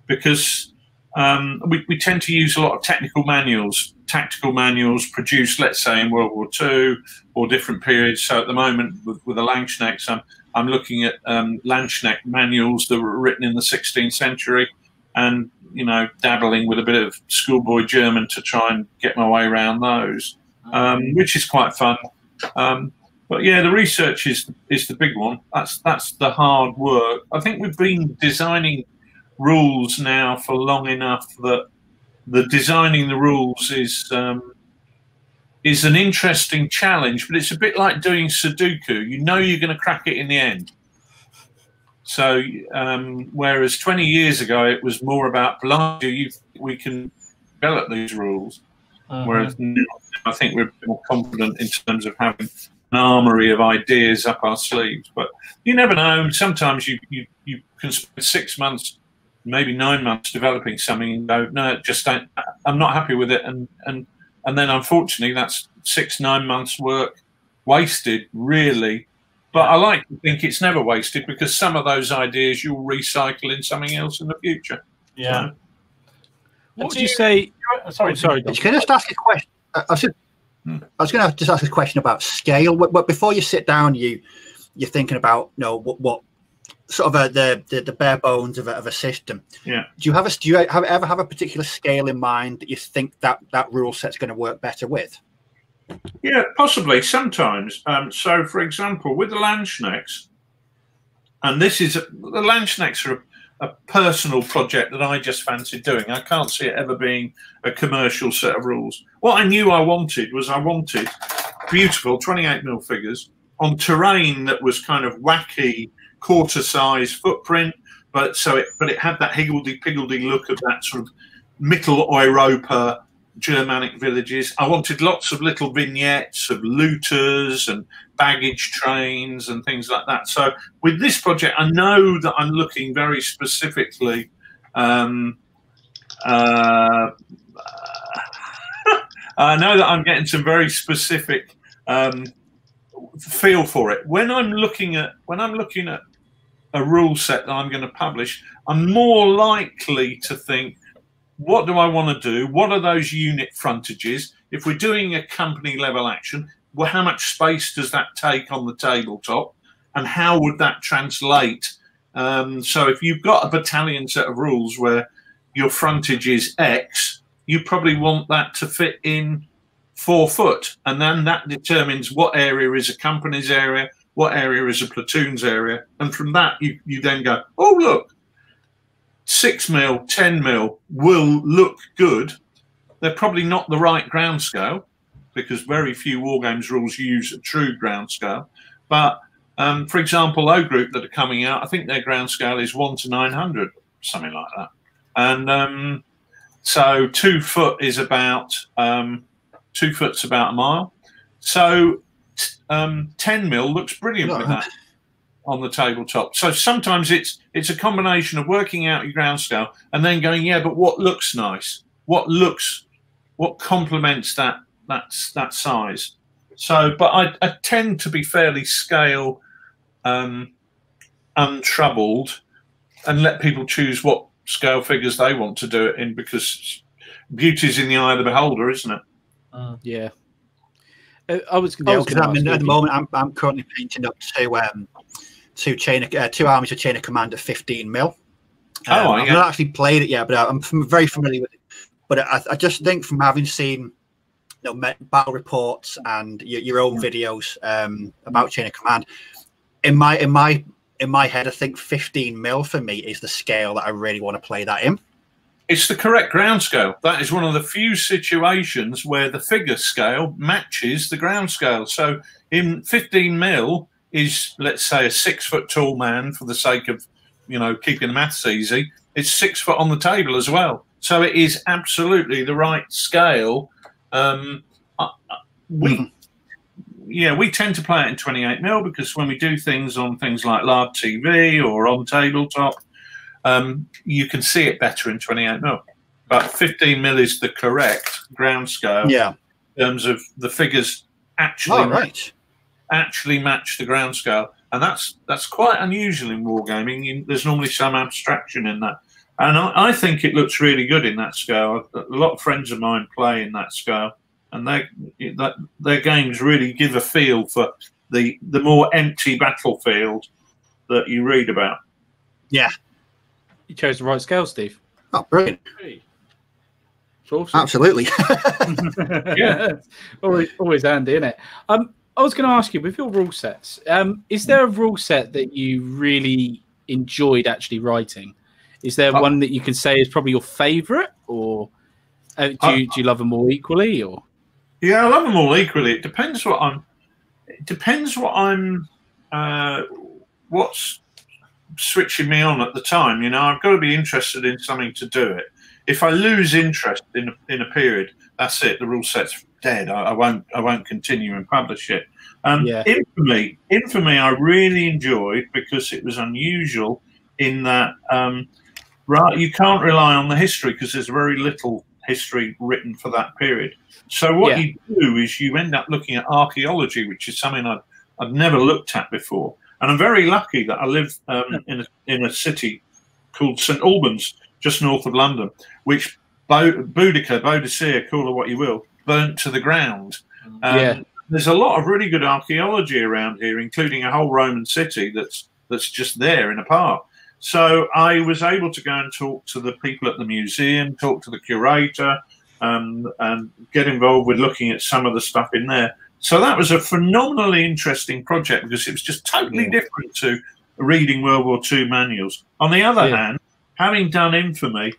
Because we tend to use a lot of tactical manuals produced, let's say, in World War II or different periods. So at the moment, with the Landsknechts, I'm looking at Landsknecht manuals that were written in the 16th century, and dabbling with a bit of schoolboy German to try and get my way around those, which is quite fun. But yeah, the research is the big one. That's the hard work. I think we've been designing rules now for long enough that the designing the rules is an interesting challenge, but it's a bit like doing Sudoku. You're going to crack it in the end. So whereas 20 years ago it was more about we can develop these rules, whereas now I think we're more confident in terms of having an armory of ideas up our sleeves. But you never know. Sometimes you can spend 6 months, maybe 9 months developing something and go, no, just don't. I'm not happy with it, and then unfortunately that's 6-9 months work wasted, really. But I like to think it's never wasted, because some of those ideas you'll recycle in something else in the future. Yeah. So, what would you say? Sorry. Can I just ask a question? I was going to just ask a question about scale. But before you sit down, you're thinking about, you know, what sort of the bare bones of a system. Yeah. Do you ever have a particular scale in mind that you think that rule set's going to work better with? Yeah, possibly sometimes. So, for example, with the Landsknecks, and the Landsknecks are a personal project that I just fancied doing. I can't see it ever being a commercial set of rules. What I knew I wanted beautiful 28mm figures on terrain that was kind of wacky, quarter-size footprint, but it had that higgledy-piggledy look of that sort of Mitteleuropa Germanic villages. I wanted lots of little vignettes of looters and baggage trains and things like that. So with this project, I know that I'm looking very specifically I know that I'm getting some very specific feel for it. When I'm looking at a rule set that I'm going to publish, I'm more likely to think, what do I want to do? What are those unit frontages? If we're doing a company level action, well, how much space does that take on the tabletop? And how would that translate? So if you've got a battalion set of rules where your frontage is X, you probably want that to fit in 4 foot. And then that determines what area is a company's area, what area is a platoon's area. And from that, you then go, oh, look, 6mm, 10mm will look good. They're probably not the right ground scale, because very few Wargames rules use a true ground scale. But for example, O Group that are coming out, I think their ground scale is 1 to 900, something like that. And so 2 foot is about 2 foot's about a mile. So 10mm looks brilliant with that on the tabletop. So sometimes it's a combination of working out your ground scale and then going, yeah, but what looks nice? What complements that size? So, but I tend to be fairly scale untroubled and let people choose what scale figures they want to do it in, because beauty's in the eye of the beholder, isn't it? Yeah. I was at the moment I'm currently painting up two armies of chain of command at 15mm. I've not actually played it yet, but I'm very familiar with it. But I just think, from having seen, you know, battle reports and your own videos about chain of command, in my head, I think 15mm for me is the scale that I really want to play that in. It's the correct ground scale. That is one of the few situations where the figure scale matches the ground scale. So in 15mm is, let's say, a 6 foot tall man, for the sake of, you know, keeping the maths easy. It's 6 foot on the table as well. So it is absolutely the right scale. We tend to play it in 28mm because when we do things on things like Lard TV or on tabletop, you can see it better in 28mm. But 15mm is the correct ground scale. Yeah. In terms of the figures actually match the ground scale, and that's quite unusual in wargaming. There's normally some abstraction in that, and I think it looks really good in that scale. A lot of friends of mine play in that scale, and their games really give a feel for the more empty battlefield that you read about. Yeah, you chose the right scale, Steve. Oh, brilliant! Awesome. Absolutely. Yeah, always handy, isn't it? I was going to ask you, with your rule sets, is there a rule set that you really enjoyed actually writing? Is there one that you can say is probably your favourite, or do you love them all equally? Or yeah, I love them all equally. It depends what I'm. It depends what I'm. What's switching me on at the time. You know, I've got to be interested in something to do it. If I lose interest in a period, that's it. The rule set's dead. I won't continue and publish it. Infamy, I really enjoyed because it was unusual in that right, you can't rely on the history because there's very little history written for that period. So what you do is you end up looking at archaeology, which is something I've never looked at before. And I'm very lucky that I live in a city called St Albans, just north of London, which Boudicca, call it what you will, burnt to the ground. There's a lot of really good archaeology around here, including a whole Roman city that's just there in a park. So I was able to go and talk to the people at the museum, talk to the curator, and get involved with looking at some of the stuff in there. So that was a phenomenally interesting project because it was just totally different to reading World War II manuals. On the other hand, having done Infamy,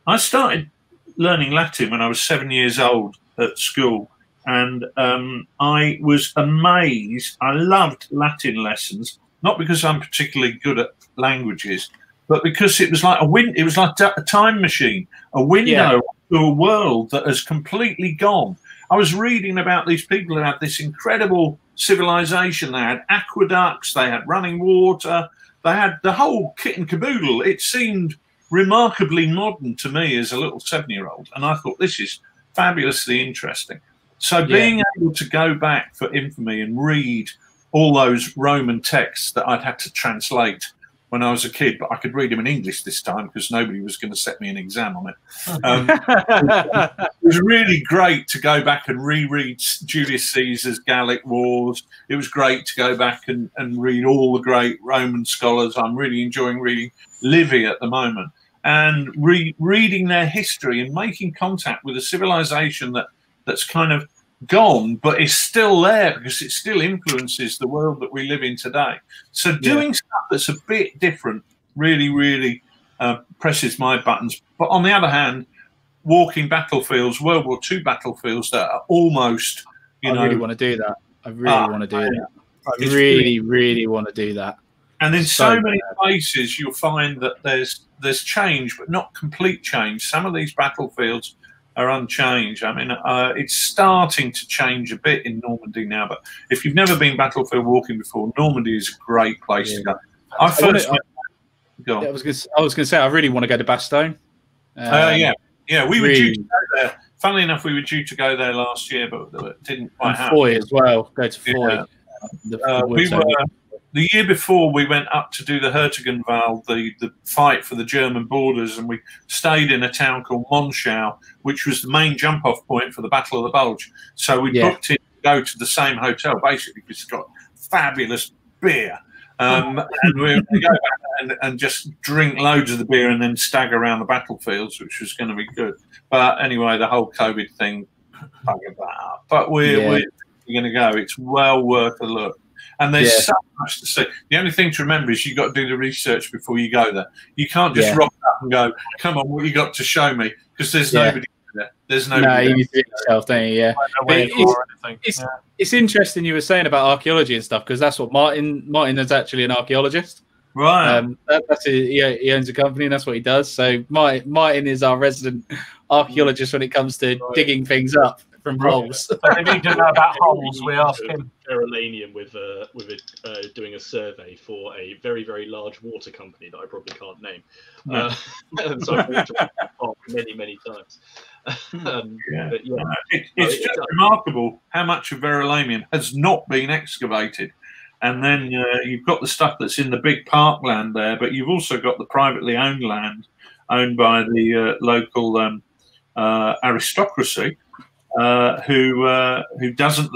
I started learning Latin when I was 7 years old at school. And I was amazed. I loved Latin lessons, not because I'm particularly good at languages, but because it was like it was like a time machine, a window to a world that has completely gone. I was reading about these people who had this incredible civilization. They had aqueducts, they had running water, they had the whole kit and caboodle. It seemed remarkably modern to me as a little 7-year-old, and I thought this is fabulously interesting. So being able to go back for Infamy and read all those Roman texts that I'd had to translate when I was a kid, but I could read them in English this time because nobody was going to set me an exam on it. It was really great to go back and reread Julius Caesar's Gallic Wars. It was great to go back and read all the great Roman scholars. I'm really enjoying reading Livy at the moment and reading their history and making contact with a civilization that's kind of gone, but is still there because it still influences the world that we live in today. So doing stuff that's a bit different really, really presses my buttons. But on the other hand, walking battlefields, World War II battlefields that are almost, I really want to do that. I really want to do that. I really want to do that. And in so many places, you'll find that there's change, but not complete change. Some of these battlefields are unchanged. I mean, it's starting to change a bit in Normandy now, but if you've never been battlefield walking before, Normandy is a great place to go. I was going to say, I really want to go to Bastogne. We were due to go there. Funnily enough, we were due to go there last year, but it didn't quite happen. Foy as well. Go to Foy. The year before, we went up to do the Hertogenwald, the fight for the German borders, and we stayed in a town called Monschau, which was the main jump-off point for the Battle of the Bulge. So we booked in to go to the same hotel, basically, because it's got fabulous beer. And we go back and just drink loads of the beer and then stagger around the battlefields, which was going to be good. But anyway, the whole COVID thing buggered that up. But we're going to go. It's well worth a look. And there's so much to see. The only thing to remember is you've got to do the research before you go there. You can't just rock up and go, come on, what you got to show me? Because there's nobody there. There's nobody there. You need to do it yourself, don't you? It's interesting you were saying about archaeology and stuff, because that's what Martin is actually an archaeologist. Right. That's he owns a company and that's what he does. So Martin is our resident archaeologist when it comes to digging things up from holes. So if he doesn't know about holes, we ask him. Carolanum with doing a survey for a very, very large water company that I probably can't name. So I've walked many times. It's just remarkable how much of Verulamium has not been excavated. And then you've got the stuff that's in the big parkland there, but you've also got the privately owned land owned by the local aristocracy. Who hasn't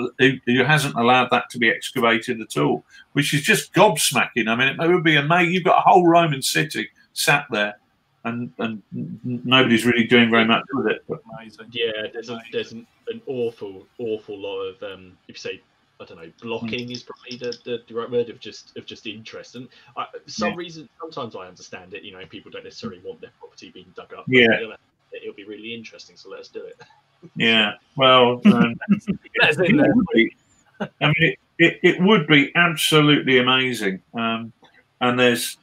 allowed that to be excavated at all, which is just gobsmacking. I mean, it would be amazing. You've got a whole Roman city sat there, and nobody's really doing very much with it. But amazing. Yeah, there's an awful lot of if you say, I don't know, blocking is probably the right word of just interest. And some reason, sometimes I understand it. You know, people don't necessarily want their property being dug up. Yeah, it'll be really interesting. So let us do it. Yeah, well, it would be absolutely amazing. And there's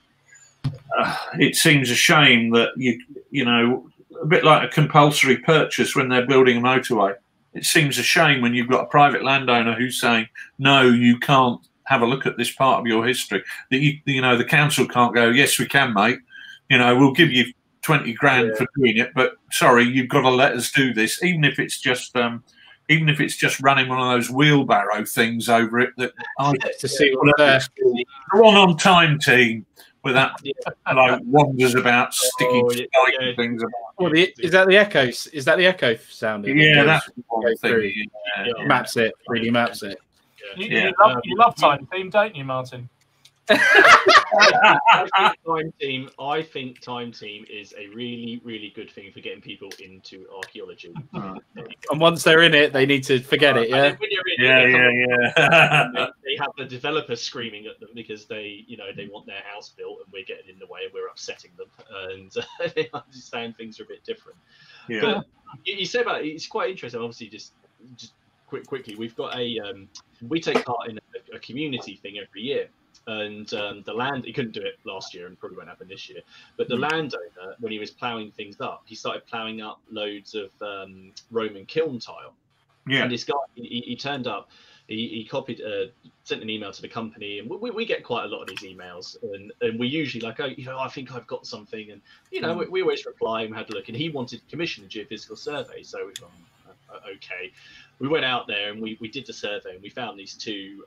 it seems a shame that you know, a bit like a compulsory purchase when they're building a motorway. It seems a shame when you've got a private landowner who's saying, no, you can't have a look at this part of your history. That you know, the council can't go, yes, we can, mate. You know, we'll give you 20 grand for doing it, but sorry, you've got to let us do this, even if it's just running one of those wheelbarrow things over it. That to see what the one on time team with that like wanders about sticking things about. Well, is that the echoes? Is that the echo sound? Yeah, that's one thing. Maps it, really maps it. You love time team, don't you, Martin? I think time team is a really, really good thing for getting people into archaeology. And once they're in it, they need to forget it. Yeah, They have the developers screaming at them because they want their house built, and we're getting in the way, and we're upsetting them, and they understand things are a bit different. Yeah. But you say about it, it's quite interesting. Obviously, just quickly, we've got we take part in a community thing every year. And he couldn't do it last year and probably won't happen this year. But the landowner, when he was ploughing things up, he started ploughing up loads of Roman kiln tile. Yeah. And this guy, he turned up, he copied, sent an email to the company, and we get quite a lot of these emails, and we usually like, I think I've got something, and we always reply and had a look, and he wanted to commission a geophysical survey, so we've gone, okay. We went out there and we did the survey, and we found these two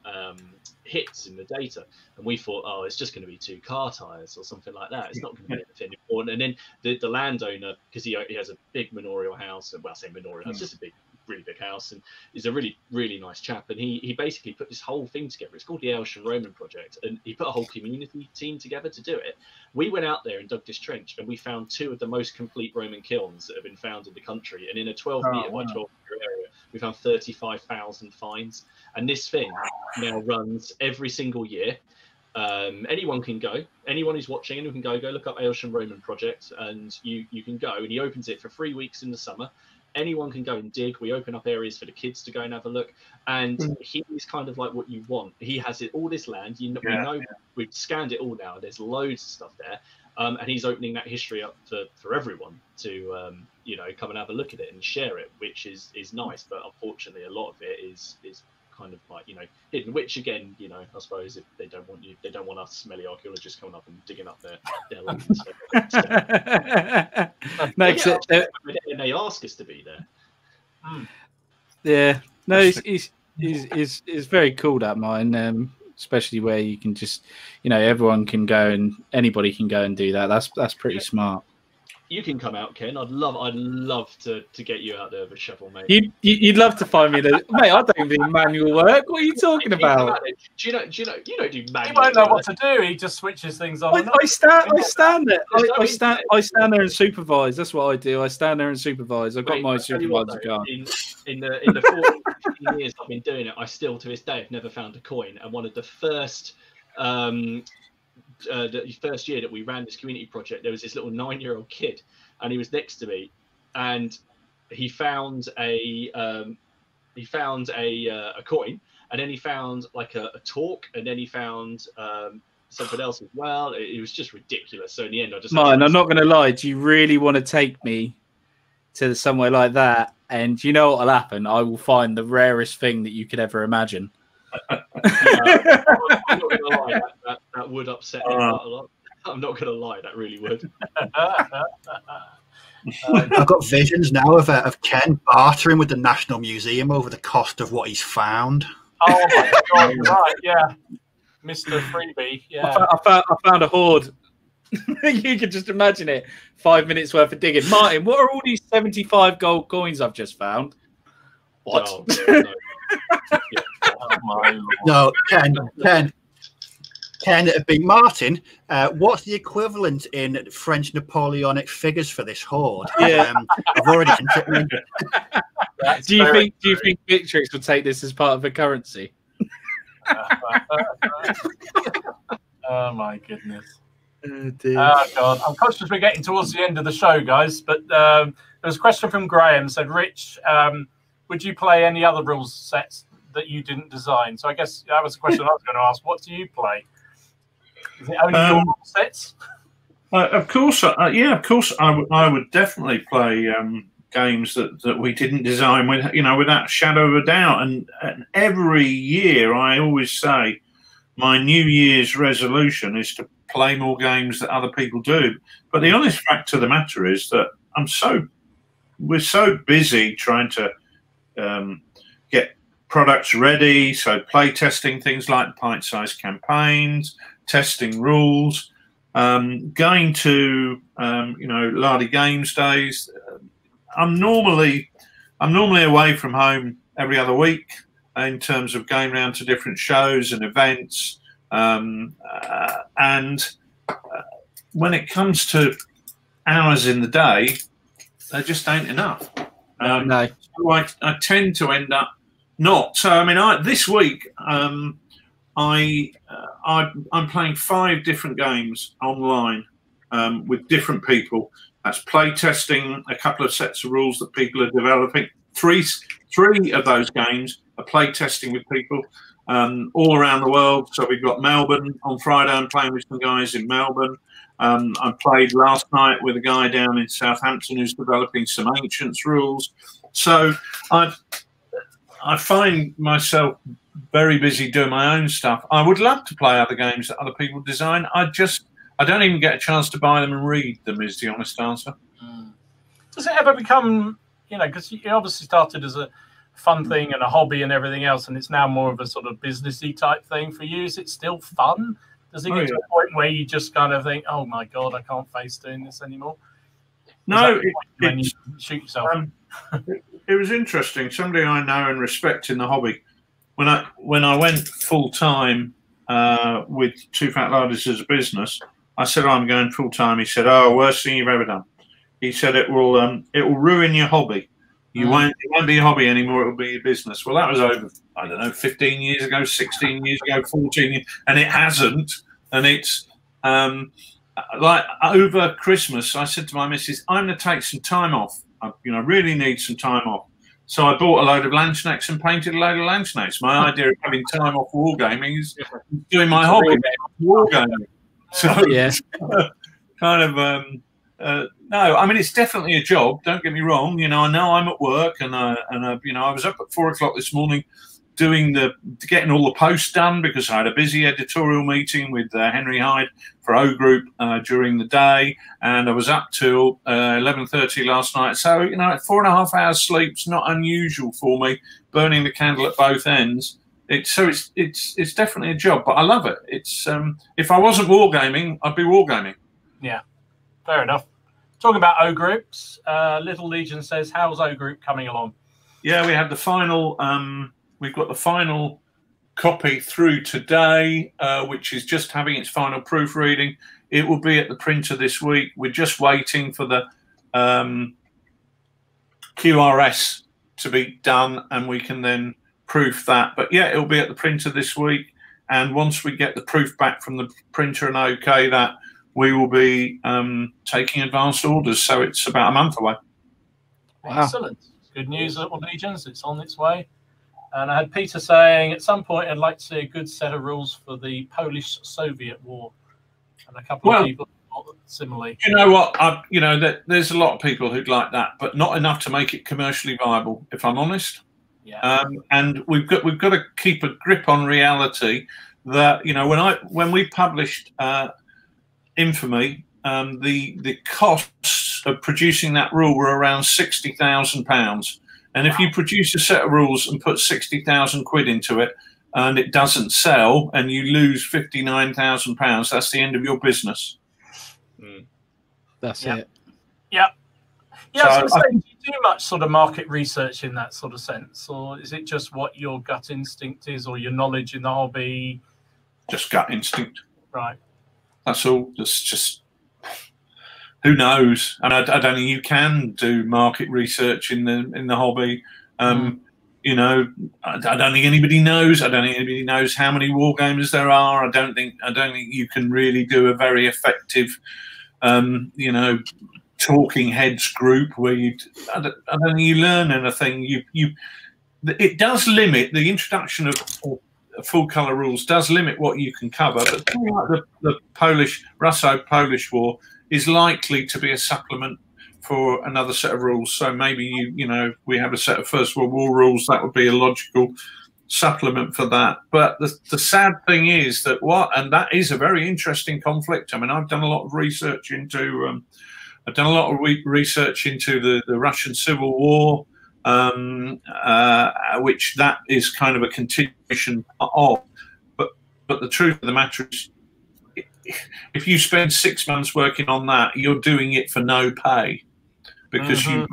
hits in the data, and we thought, oh, it's just going to be 2 car tires or something like that. It's not going to be anything important. And then the landowner, because he has a big manorial house, well, I say manorial, it's just a really big house, and he's a really, really nice chap, and he basically put this whole thing together. It's called the Ancient Roman Project, and he put a whole community team together to do it. We went out there and dug this trench, and we found 2 of the most complete Roman kilns that have been found in the country, and in a 12 metre by 12 metre area, we found 35,000 finds. And this thing now runs every single year. Anyone can go. Anyone who's watching, anyone can go look up Ancient Roman Project, and you can go. And he opens it for 3 weeks in the summer. Anyone can go and dig. We open up areas for the kids to go and have a look. And he's kind of like what you want. He has all this land. We know we've scanned it all now. There's loads of stuff there. And he's opening that history up for everyone to come and have a look at it and share it, which is nice. But unfortunately, a lot of it is kind of like hidden. Which again, I suppose if they don't want us smelly archaeologists coming up and digging up their land and stuff. Makes it. And they ask us to be there. Yeah, no, it's very cool, that mine. Especially where you can just, everyone can go and anybody can go and do that. That's pretty smart. You can come out, Ken. I'd love to get you out there with a shovel, mate. You'd love to find me there, mate. I don't do manual work. What are you talking about? Do you know? You don't do manual. He won't know what to do. He just switches things on. I stand there. I stand there and supervise. That's what I do. I stand there and supervise. I've got my supervisor card. In the 14 years I've been doing it, I still to this day have never found a coin. And one of the first. The first year that we ran this community project, there was this little 9-year-old kid, and he was next to me, and he found a coin, and then he found like a talk, and then he found something else as well. It was just ridiculous. So in the end, I just I'm not going to lie. Do you really want to take me to somewhere like that? And you know what'll happen? I will find the rarest thing that you could ever imagine. I'm not going to lie, that would upset me quite a lot. I'm not going to lie, that really would. I've got visions now of Ken bartering with the National Museum over the cost of what he's found. Oh my God! Right, yeah, Mr. Freebie. Yeah, I found a hoard. You can just imagine it. 5 minutes worth of digging. Martin, what are all these 75 gold coins I've just found? What? Oh, no. Yeah. No, Ken, it'd be Martin. What's the equivalent in French Napoleonic figures for this hoard? Yeah, I've already sent it. Do you think Victrix would take this as part of a currency? Oh my goodness. Oh, dear. Oh God, I'm conscious we're getting towards the end of the show, guys. But there was a question from Graham. Said, Rich, would you play any other rules sets that you didn't design? So I guess that was the question I was going to ask. What do you play? Is it only your rule sets? Of course, yeah, of course, I would definitely play games that we didn't design, with, without a shadow of a doubt. And every year, I always say my New Year's resolution is to play more games that other people do. But the honest fact of the matter is that we're so busy trying to get products ready, so play testing things like pint-sized campaigns, testing rules. Going to Lardy Games days. I'm normally away from home every other week in terms of going around to different shows and events. And when it comes to hours in the day, there just ain't enough. No. So I tend to end up not. So I mean, this week. I'm playing 5 different games online with different people. That's play testing a couple of sets of rules that people are developing. Three of those games are play testing with people all around the world. So we've got Melbourne on Friday. I'm playing with some guys in Melbourne. I played last night with a guy down in Southampton who's developing some Ancients rules. So I find myself very busy doing my own stuff. I would love to play other games that other people design. I don't even get a chance to buy them and read them, is the honest answer. Does it ever become, because you obviously started as a fun thing and a hobby and everything else, and it's now more of a sort of businessy type thing for you? Is it still fun? Does it get to a point where you just kind of think, oh my God, I can't face doing this anymore? No, when you shoot yourself. It was interesting. Somebody I know and respect in the hobby, when I went full time with TwoFatLardies as a business, I said, I'm going full time. He said, oh, worst thing you've ever done. He said it will ruin your hobby. It won't be a hobby anymore. It will be a business. Well, that was over, I don't know, 15 years ago, 16 years ago, 14 years, and it hasn't. And it's like over Christmas, I said to my missus, I'm going to take some time off. I really need some time off. So I bought a load of Landsknechts and painted a load of Landsknechts. My idea of having time off wargaming is doing my hobby, wargaming. So yes, kind of no. I mean, it's definitely a job. Don't get me wrong. I know I'm at work, and I was up at 4 o'clock this morning getting all the posts done because I had a busy editorial meeting with Henry Hyde for O Group during the day, and I was up till 11:30 last night. So 4.5 hours sleep's not unusual for me, burning the candle at both ends. It's definitely a job, but I love it. It's if I wasn't wargaming, I'd be wargaming. Yeah, fair enough. Talking about O Groups, Little Legion says, how's O Group coming along? Yeah, we had the final. We've got the final copy through today, which is just having its final proofreading. It will be at the printer this week. We're just waiting for the QRS to be done, and we can then proof that. But yeah, it'll be at the printer this week. And once we get the proof back from the printer and okay that, we will be taking advanced orders. So it's about a month away. Wow. Excellent. Good news, Little Legions. It's on its way. And I had Peter saying, at some point, I'd like to see a good set of rules for the Polish-Soviet War. And a couple of people thought similarly. You know what? There's a lot of people who'd like that, but not enough to make it commercially viable, if I'm honest. Yeah. And we've got to keep a grip on reality. That when we published Infamy, the costs of producing that rule were around £60,000. And if you produce a set of rules and put 60,000 quid into it, and it doesn't sell, and you lose £59,000, that's the end of your business. That's it. Yeah. Yeah. So I was going to say, do you do much sort of market research in that sort of sense, or is it just what your gut instinct is, or your knowledge in the hobby? Just gut instinct. Right. That's all. That's just. Who knows? And I don't think you can do market research in the hobby. I don't think anybody knows. I don't think anybody knows how many wargamers there are. I don't think you can really do a very effective, talking heads group where I don't think you learn anything. It does limit the introduction of full colour rules. Does limit what you can cover. But like the Russo-Polish War. is likely to be a supplement for another set of rules. So maybe you know, we have a set of First World War rules, that would be a logical supplement for that. But the sad thing is that and that is a very interesting conflict. I mean, I've done a lot of research into the Russian Civil War, which that is kind of a continuation of. But the truth of the matter is, if you spend 6 months working on that, you're doing it for no pay, because you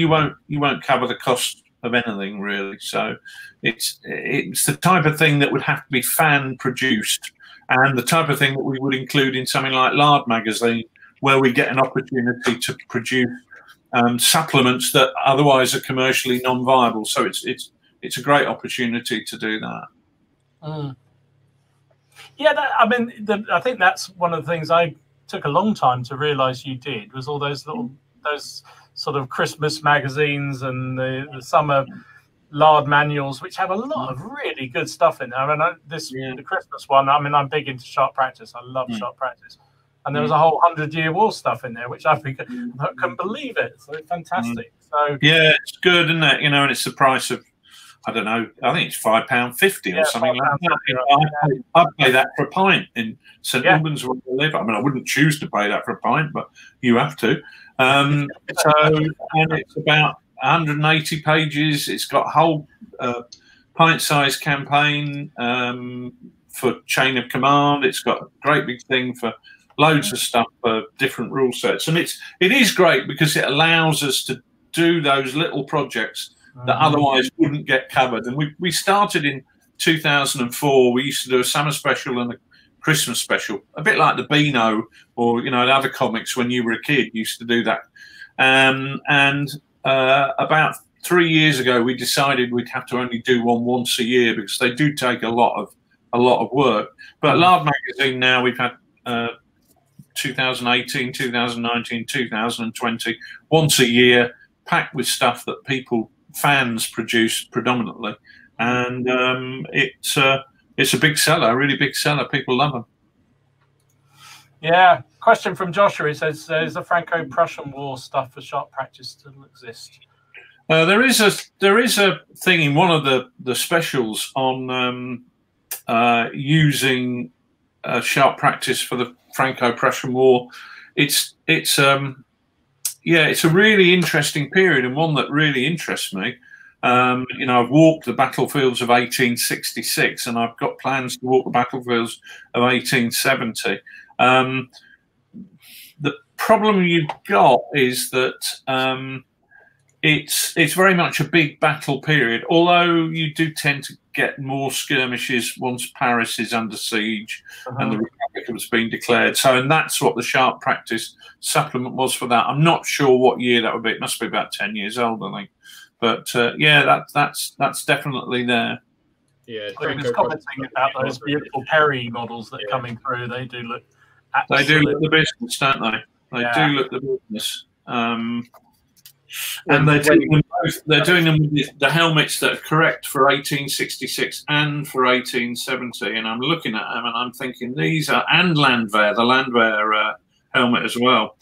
won't cover the cost of anything really. So it's the type of thing that would have to be fan produced, and the type of thing that we would include in something like Lard magazine, where we get an opportunity to produce supplements that otherwise are commercially non-viable. So it's a great opportunity to do that. Yeah, I think that's one of the things I took a long time to realise you did, was all those sort of Christmas magazines and the summer Lard manuals, which have a lot of really good stuff in there. I mean, the Christmas one, I mean, I'm big into sharp practice. I love sharp practice. And there was a whole 100-year war stuff in there, which I couldn't believe it. So it's fantastic. So yeah, it's good, isn't it? You know, and it's the price of, I don't know, I think it's £5.50 or something like that. I'd pay that for a pint in St Albans where I live. I mean, I wouldn't choose to pay that for a pint, but you have to. And it's about 180 pages. It's got a whole pint-sized campaign for chain of command. It's got a great big thing for loads of stuff for different rule sets. And it is great because it allows us to do those little projects that otherwise wouldn't get covered. And we started in 2004. We used to do a summer special and a Christmas special, a bit like the Beano or, you know, the other comics when you were a kid used to do that. About 3 years ago, we decided we'd have to only do one once a year because they do take a lot of work. But Lard magazine now, we've had 2018, 2019, 2020, once a year, packed with stuff that fans produce predominantly, and it's a big seller, a really big seller. People love them. Yeah. Question from Joshua. He says, "Is the Franco-Prussian War stuff for sharp practice still exist?" There is a thing in one of the specials on using sharp practice for the Franco-Prussian War. It's a really interesting period, and one that really interests me. You know, I've walked the battlefields of 1866, and I've got plans to walk the battlefields of 1870. The problem you've got is that it's very much a big battle period, although you do tend to get more skirmishes once Paris is under siege and the Republic has been declared. So, and that's what the sharp practice supplement was for that. I'm not sure what year that would be. It must be about 10 years old, I think. But yeah, that's definitely there. Yeah, I was commenting about those beautiful Perry models that are coming through. They do look absolutely... They do look the business, don't they? They do look the business. And they're doing them both. They're doing them with the helmets that are correct for 1866 and for 1870. And I'm looking at them and I'm thinking these are, and Landwehr, the Landwehr helmet as well.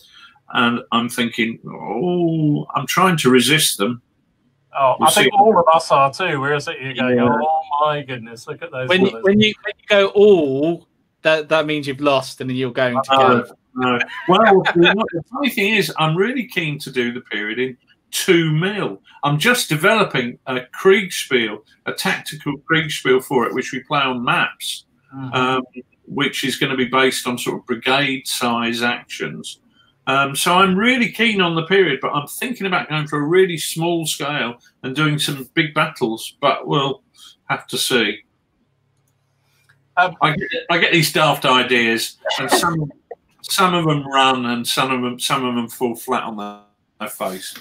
And I'm thinking, oh, I'm trying to resist them. Oh, I think all of us are too. We're sitting here going, oh my goodness, look at those. When you go all, that means you've lost, and then you're going to go. No. Well, the funny thing is, I'm really keen to do the period in 2 mil. I'm just developing a Kriegspiel, a tactical Kriegspiel for it, which we play on maps, which is going to be based on sort of brigade size actions. So I'm really keen on the period, but I'm thinking about going for a really small scale and doing some big battles, but we'll have to see. I get these daft ideas, and some of them run, and some of them fall flat on their face.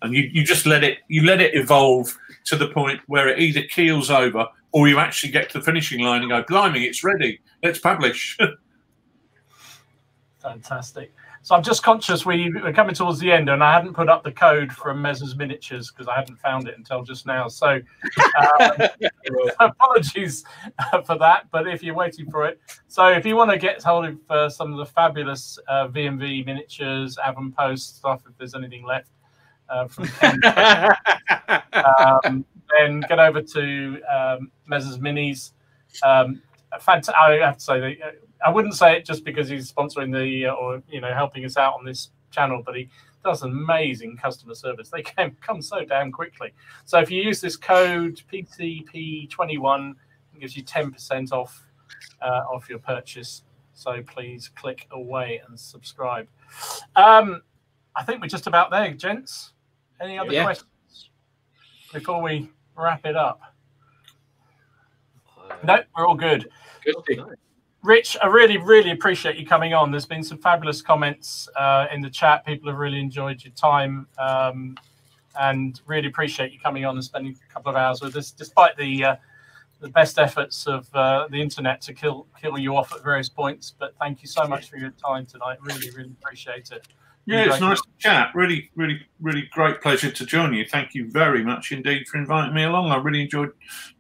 And you just let it evolve to the point where it either keels over, or you actually get to the finishing line and go, blimey, it's ready, let's publish. Fantastic. So I'm just conscious we're coming towards the end, and I hadn't put up the code from Mez's Miniatures because I hadn't found it until just now. So apologies for that. But if you're waiting for it, so if you want to get hold of some of the fabulous V&V miniatures, Avonpost stuff, if there's anything left from Ken, then get over to Mez's Minis. I have to say that. I wouldn't say it just because he's sponsoring the or helping us out on this channel, but he does amazing customer service. They come so damn quickly. So if you use this code PCP21, it gives you 10% off your purchase. So please click away and subscribe. I think we're just about there, gents. Any other questions before we wrap it up? No, we're all good. Good. Rich, I really, really appreciate you coming on. There's been some fabulous comments in the chat. People have really enjoyed your time, and really appreciate you coming on and spending a couple of hours with us, despite the best efforts of the internet to kill you off at various points. But thank you so much for your time tonight. Really, really appreciate it. Yeah, it's nice to chat. Really, really, really great pleasure to join you. Thank you very much indeed for inviting me along. I really enjoyed,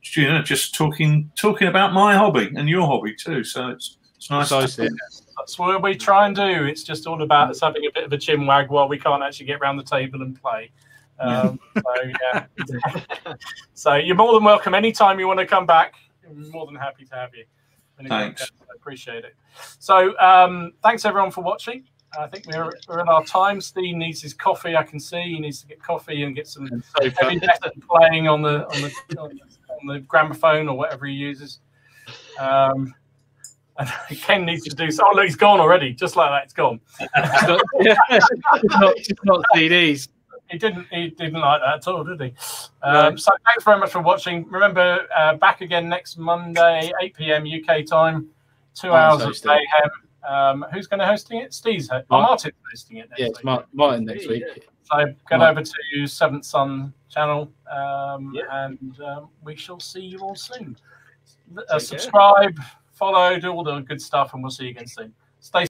just talking about my hobby and your hobby too. So it's nice. That's what we try and do. It's just all about us having a bit of a chin wag while we can't actually get around the table and play. So yeah. So you're more than welcome. Anytime you want to come back, I'm more than happy to have you. Thanks. I appreciate it. So thanks everyone for watching. I think we're in our time. Steve needs his coffee. I can see he needs to get coffee and get some heavy metal playing on the gramophone or whatever he uses. And Ken needs to do so. Oh, look, he's gone already. Just like that, it's gone. It's not CDs. He didn't like that at all, did he? So thanks very much for watching. Remember, back again next Monday, 8 PM UK time. 2 hours of mayhem. Who's going to hosting it? Steve's Martin's hosting it next week. It's Martin next week. So get over to Seventh Son channel, and we shall see you all soon. Subscribe, follow, do all the good stuff, and we'll see you again soon. Stay